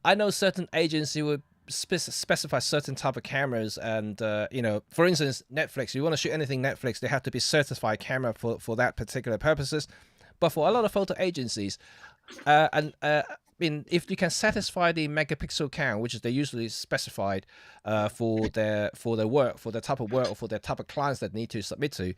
Speaker 2: I know certain agency would specify certain type of cameras, and for instance, Netflix. You want to shoot anything Netflix, they have to be certified camera for that particular purposes. But for a lot of photo agencies, if you can satisfy the megapixel count, which is they usually specified for their work, for the type of work, or for the type of clients that need to submit to,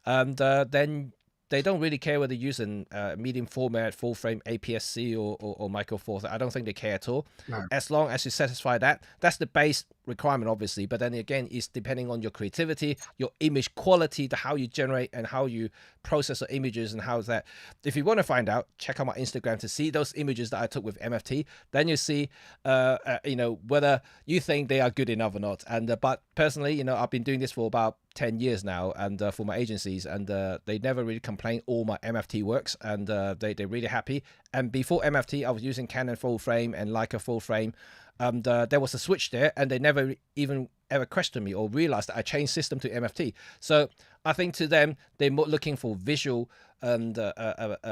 Speaker 2: then they don't really care whether you're using medium format, full frame, APS-C or Micro Four. I don't think they care at all. No. As long as you satisfy that, that's the base requirement, obviously. But then again, it's depending on your creativity, your image quality, how you generate and how you process the images, and how's that. If you want to find out, check out my Instagram to see those images that I took with MFT. Then you see, whether you think they are good enough or not. And but personally, I've been doing this for about 10 years now, and for my agencies, and they never really complain. All my MFT works, and they're really happy. And before MFT, I was using Canon full frame and Leica full frame. There was a switch there, and they never even ever questioned me or realized that I changed system to MFT. So I think to them, they're more looking for visual and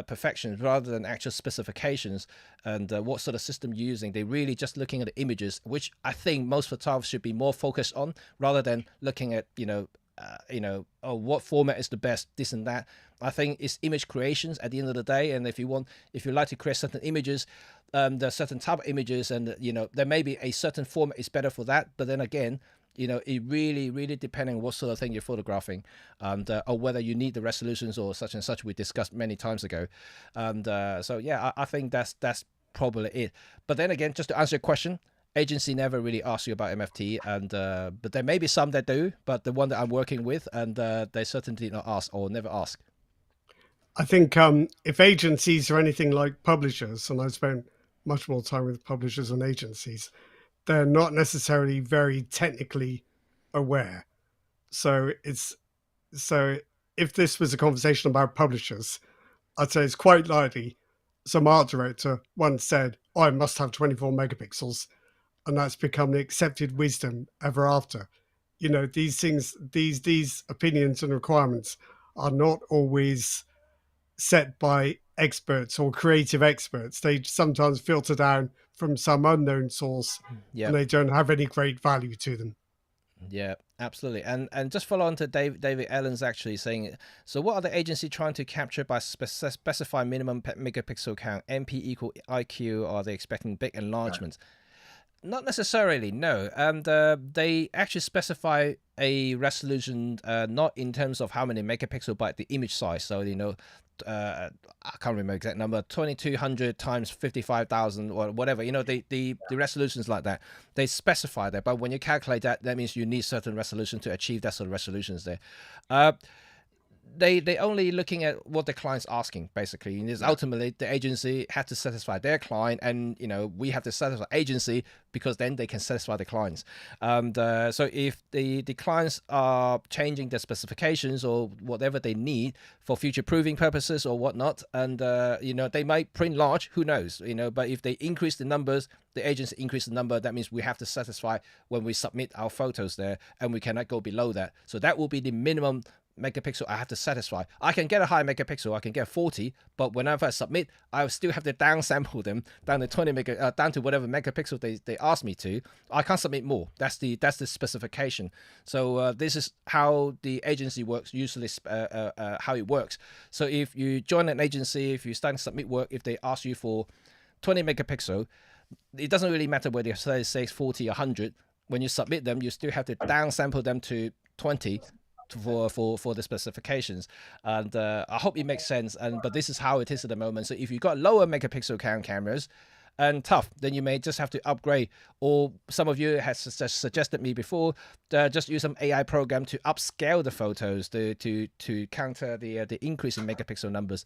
Speaker 2: perfection rather than actual specifications and what sort of system you're using. They're really just looking at the images, which I think most photographers should be more focused on, rather than looking at what format is the best, this and that. I think it's image creations at the end of the day, and if you like to create certain images, there's certain type of images, and there may be a certain format is better for that. But then again, it really depending on what sort of thing you're photographing, and or whether you need the resolutions or such and such we discussed many times ago. And so yeah, I think that's probably it. But then again, just to answer your question, agency never really asks you about MFT, and but there may be some that do, but the one that I'm working with, and they certainly did not ask or never ask.
Speaker 3: I think if agencies are anything like publishers, and I spent much more time with publishers and agencies, they're not necessarily very technically aware. So if this was a conversation about publishers, I'd say it's quite likely some art director once said, "Oh, I must have 24 megapixels," and that's become the accepted wisdom ever after. You know, these things, these opinions and requirements are not always set by experts or creative experts. They sometimes filter down from some unknown source, and they don't have any great value to them.
Speaker 2: Yeah, absolutely. And just follow on to David Allen's actually saying, so what are the agency trying to capture by specify minimum megapixel count, MP equal IQ? Are they expecting big enlargements? Not necessarily, no. And they actually specify a resolution, not in terms of how many megapixel, but the image size. So, you know, I can't remember the exact number, 2200 times 55,000 or whatever, you know, the resolutions like that, they specify that. But when you calculate that, that means you need certain resolution to achieve that sort of resolutions there. They only looking at what the client's asking, basically. And ultimately the agency had to satisfy their client, and you know, we have to satisfy agency, because then they can satisfy the clients. So if the clients are changing their specifications or whatever they need for future proving purposes or whatnot, and you know, they might print large, who knows, you know, but if they increase the numbers, the agency increase the number, that means we have to satisfy when we submit our photos there, and we cannot go below that. So that will be the minimum megapixel I have to satisfy. I can get a high megapixel, I can get 40, but whenever I submit, I still have to downsample them down to 20 down to whatever megapixel they ask me to. I can't submit more. That's the specification. So this is how the agency works, usually how it works. So if you join an agency, if you start to submit work, if they ask you for 20 megapixel, it doesn't really matter whether you say 40 or 100. When you submit them, you still have to downsample them to 20 for the specifications. And I hope it makes sense. But this is how it is at the moment. So if you've got lower megapixel count cameras and tough, then you may just have to upgrade. Or some of you has suggested me before, just use some AI program to upscale the photos to counter the increase in megapixel numbers.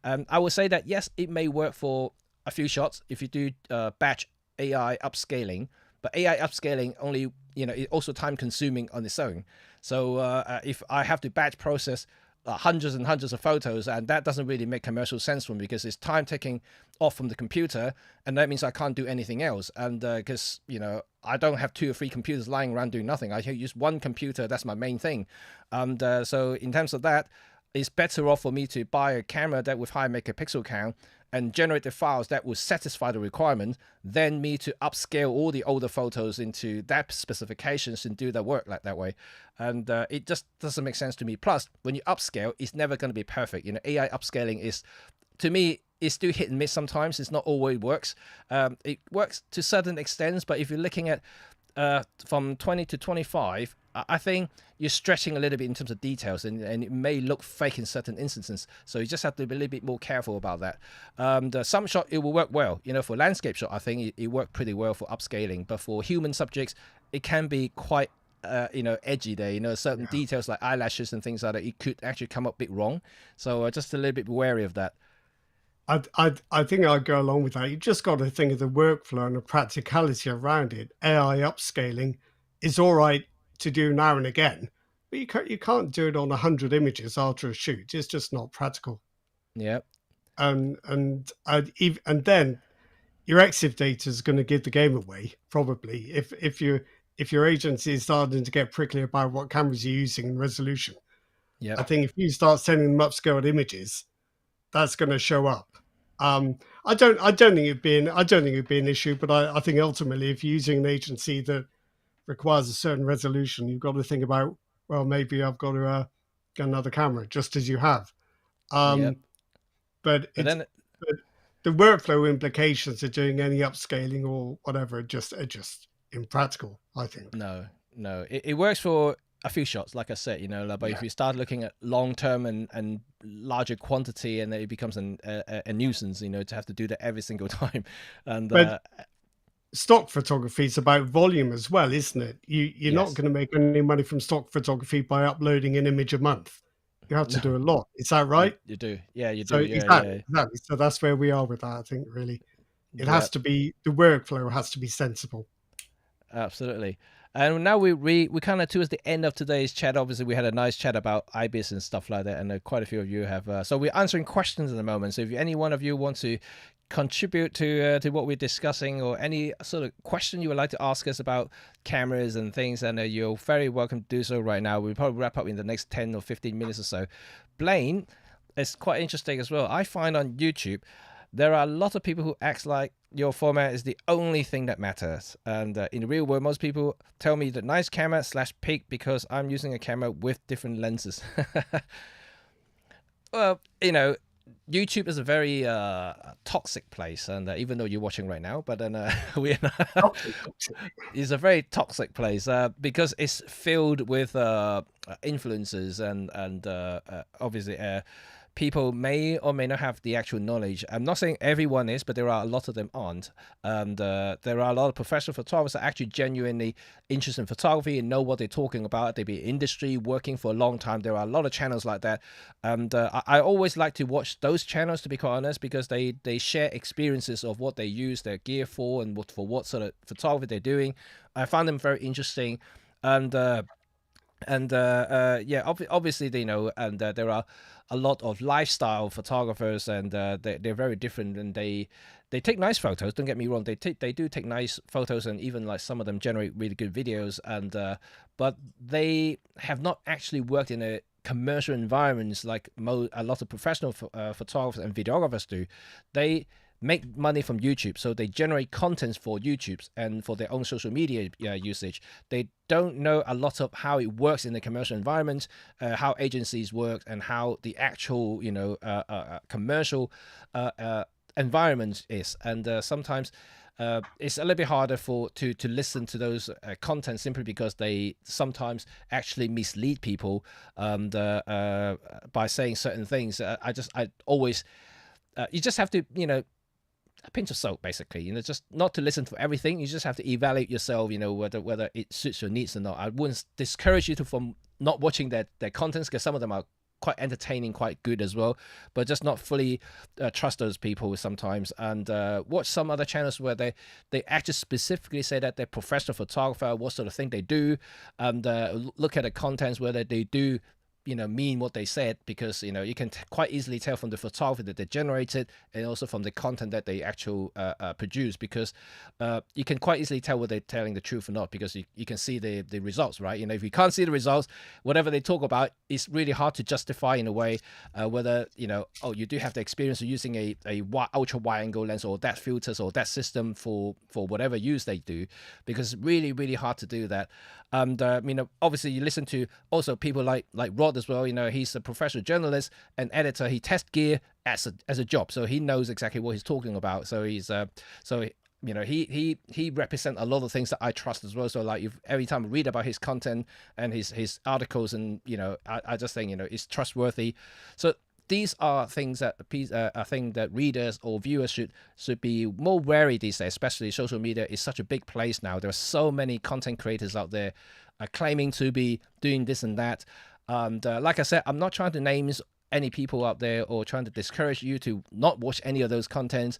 Speaker 2: I will say that yes, it may work for a few shots if you do batch AI upscaling, but AI upscaling only, you know, it's also time consuming on its own. So if I have to batch process hundreds and hundreds of photos, and that doesn't really make commercial sense for me, because it's time taking off from the computer, and that means I can't do anything else. And because, you know, I don't have 2 or 3 computers lying around doing nothing. I use one computer, that's my main thing. And so in terms of that, it's better off for me to buy a camera that with high megapixel count and generate the files that will satisfy the requirement, than me to upscale all the older photos into that specifications and do the work like that way. And it just doesn't make sense to me. Plus, when you upscale, it's never going to be perfect. You know, AI upscaling is, to me, it's still hit and miss sometimes. It's not always works. It works to certain extents, but if you're looking at from 20 to 25, I think you're stretching a little bit in terms of details, and it may look fake in certain instances. So you just have to be a little bit more careful about that. Some shot, it will work well. You know, for landscape shot, I think it worked pretty well for upscaling. But for human subjects, it can be quite, you know, edgy there. You know, certain details like eyelashes and things like that, it could actually come up a bit wrong. So just a little bit wary of that.
Speaker 3: I think I'd go along with that. You just got to think of the workflow and the practicality around it. AI upscaling is all right to do now and again, but you can't do it on 100 images after a shoot. It's just not practical.
Speaker 2: Yeah.
Speaker 3: And then your EXIF data is going to give the game away, probably, if your agency is starting to get prickly about what cameras you're using and resolution.
Speaker 2: Yeah.
Speaker 3: I think if you start sending them upscaled images, that's going to show up. I don't think it'd be an issue, but I think ultimately, if you're using an agency that requires a certain resolution, you've got to think about, well, maybe I've got to get another camera, just as you have. But the workflow implications of doing any upscaling or whatever are just impractical, I think.
Speaker 2: No, it works for a few shots, like I said, you know, but if you start looking at long term and larger quantity, and then it becomes a nuisance, you know, to have to do that every single time. And
Speaker 3: stock photography is about volume as well, isn't it? You're not
Speaker 2: Yes.
Speaker 3: going to make any money from stock photography by uploading an image a month. You have to do a lot. Is that right?
Speaker 2: You do. Yeah, you
Speaker 3: So
Speaker 2: do. Yeah.
Speaker 3: exactly. So that's where we are with that. I think really, it
Speaker 2: Yeah,
Speaker 3: has to be, the workflow has to be sensible.
Speaker 2: absolutely. And now we kind of towards the end of today's chat. Obviously, we had a nice chat about IBIS and stuff like that, and quite a few of you have. So we're answering questions at the moment. So if any one of you want to contribute to what we're discussing, or any sort of question you would like to ask us about cameras and things, and you're very welcome to do so right now. We'll probably wrap up in the next 10 or 15 minutes or so. Blaine, it's quite interesting as well. I find on YouTube there are a lot of people who act like your format is the only thing that matters. And in the real world, most people tell me that nice camera / peak because I'm using a camera with different lenses. Well, YouTube is a very toxic place, and even though you're watching right now, but then it's a very toxic place because it's filled with influencers and obviously people may or may not have the actual knowledge. I'm not saying everyone is, but there are a lot of them aren't. And there are a lot of professional photographers that are actually genuinely interested in photography and know what they're talking about. They've been in industry working for a long time. There are a lot of channels like that. And I always like to watch those channels, to be quite honest, because they share experiences of what they use their gear for and for what sort of photography they're doing. I find them very interesting. And obviously they know, and there are a lot of lifestyle photographers, and they're very different, and they take nice photos. Don't get me wrong, they do take nice photos, and even like some of them generate really good videos, and but they have not actually worked in a commercial environments like a lot of professional photographers and videographers do. They make money from YouTube, so they generate contents for YouTube and for their own social media usage. They don't know a lot of how it works in the commercial environment, how agencies work, and how the actual commercial environment is. And sometimes it's a little bit harder to listen to those contents simply because they sometimes actually mislead people by saying certain things. I always you just have to a pinch of salt, basically, just not to listen to everything. You just have to evaluate yourself, whether it suits your needs or not. I wouldn't discourage you from not watching their contents, because some of them are quite entertaining, quite good as well, but just not fully trust those people sometimes. And watch some other channels where they actually specifically say that they're professional photographer, what sort of thing they do, and look at the contents whether they do mean what they said, because you can quite easily tell from the photography that they generated, and also from the content that they actually produce, because you can quite easily tell whether they're telling the truth or not, because you can see the results, right? If you can't see the results, whatever they talk about, it's really hard to justify in a way whether you do have the experience of using a ultra wide angle lens, or that filters, or that system for whatever use they do, because it's really, really hard to do that. And obviously you listen to also people like Rod as well. He's a professional journalist and editor. He tests gear as a job, so he knows exactly what he's talking about. So he's he represents a lot of things that I trust as well. So like, every time I read about his content and his articles, and I just think it's trustworthy. So these are things that I think that readers or viewers should be more wary these days, especially social media is such a big place now. There are so many content creators out there claiming to be doing this and that. And like I said, I'm not trying to name any people out there or trying to discourage you to not watch any of those contents.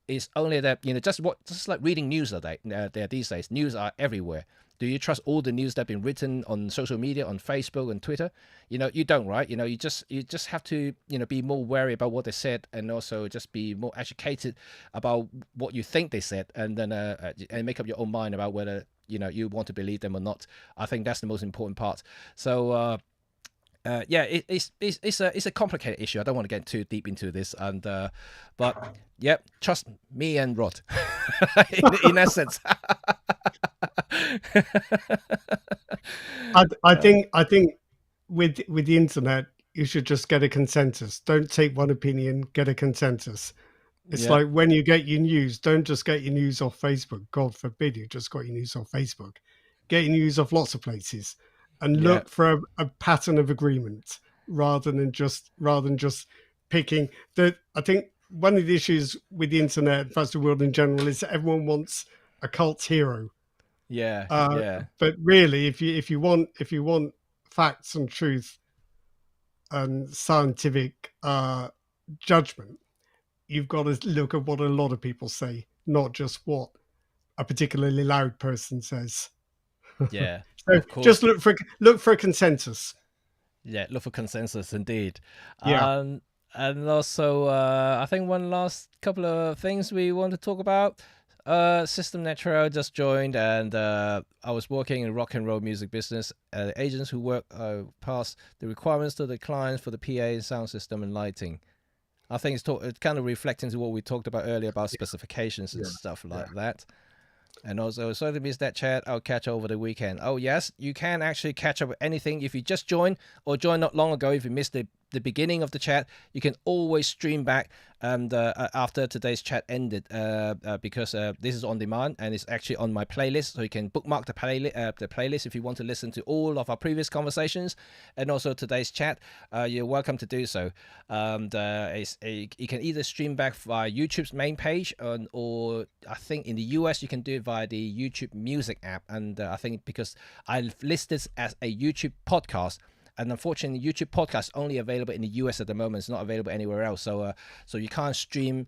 Speaker 2: It's only that, just like reading news there these days. News are everywhere. Do you trust all the news that have been written on social media, on Facebook and Twitter? You don't, right? You just have to, be more wary about what they said, and also just be more educated about what you think they said, and then and make up your own mind about whether, you want to believe them or not. I think that's the most important part. So, it's a complicated issue. I don't want to get too deep into this, and but yeah, trust me and Rod in essence.
Speaker 3: I think with the internet, you should just get a consensus. Don't take one opinion, get a consensus. It's like when you get your news, don't just get your news off Facebook. God forbid you just got your news off Facebook. Get your news off lots of places, and look for a pattern of agreement rather than just picking. I think one of the issues with the internet, first of world in general, is that everyone wants a cult hero.
Speaker 2: Yeah,
Speaker 3: But really, if you want facts and truth and scientific judgment, you've got to look at what a lot of people say, not just what a particularly loud person says.
Speaker 2: Yeah.
Speaker 3: So
Speaker 2: Of course.
Speaker 3: just look for a consensus.
Speaker 2: Yeah, look for consensus indeed.
Speaker 3: Yeah.
Speaker 2: And also, I think one last couple of things we want to talk about. System Natural just joined, and I was working in rock and roll music business. Agents who work pass the requirements to the clients for the PA, sound system, and lighting. I think it's kind of reflecting to what we talked about earlier about specifications and stuff like that. And also, sorry to miss that chat. I'll catch over the weekend. Oh, yes, you can actually catch up with anything. If you just joined or joined not long ago, if you missed the beginning of the chat, you can always stream back and after today's chat ended because this is on demand and it's actually on my playlist. So you can bookmark the playlist if you want to listen to all of our previous conversations and also today's chat. You're welcome to do so. You can either stream back via YouTube's main page or I think in the US you can do it via the YouTube Music app. And I think because I list this as a YouTube podcast, and unfortunately, YouTube podcast only available in the US at the moment. It's not available anywhere else. So you can't stream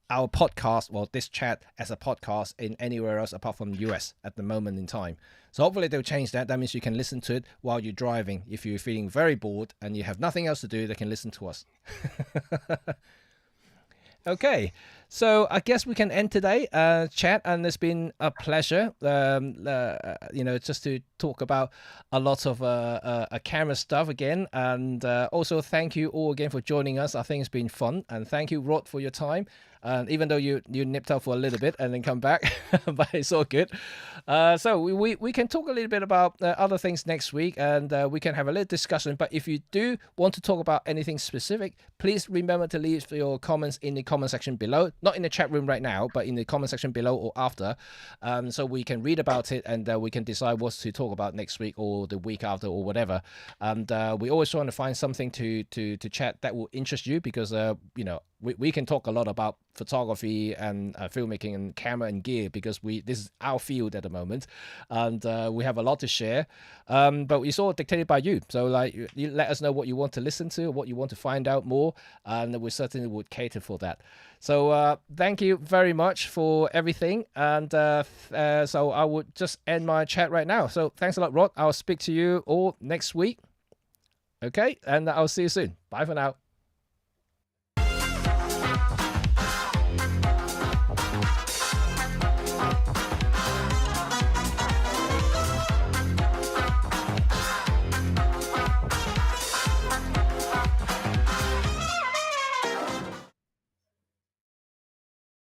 Speaker 2: our podcast, well, this chat as a podcast in anywhere else apart from the US at the moment in time. So hopefully they'll change that. That means you can listen to it while you're driving. If you're feeling very bored and you have nothing else to do, they can listen to us. Okay, so I guess we can end today chat, and it's been a pleasure, just to talk about a lot of camera stuff again, and also thank you all again for joining us. I think it's been fun, and thank you, Rod, for your time. Even though you nipped out for a little bit and then come back, but it's all good. So we can talk a little bit about other things next week, and we can have a little discussion. But if you do want to talk about anything specific, please remember to leave your comments in the comment section below. Not in the chat room right now, but in the comment section below or after, so we can read about it and we can decide what to talk about next week or the week after or whatever. And we always trying to find something to chat that will interest you, because we can talk a lot about photography and filmmaking and camera and gear, because this is our field at the moment, and we have a lot to share, but it's all dictated by you. So you let us know what you want to listen to, what you want to find out more, and we certainly would cater for that. So thank you very much for everything, and so I would just end my chat right now. So thanks a lot, Rod. I'll speak to you all next week. Okay, and I'll see you soon. Bye for now.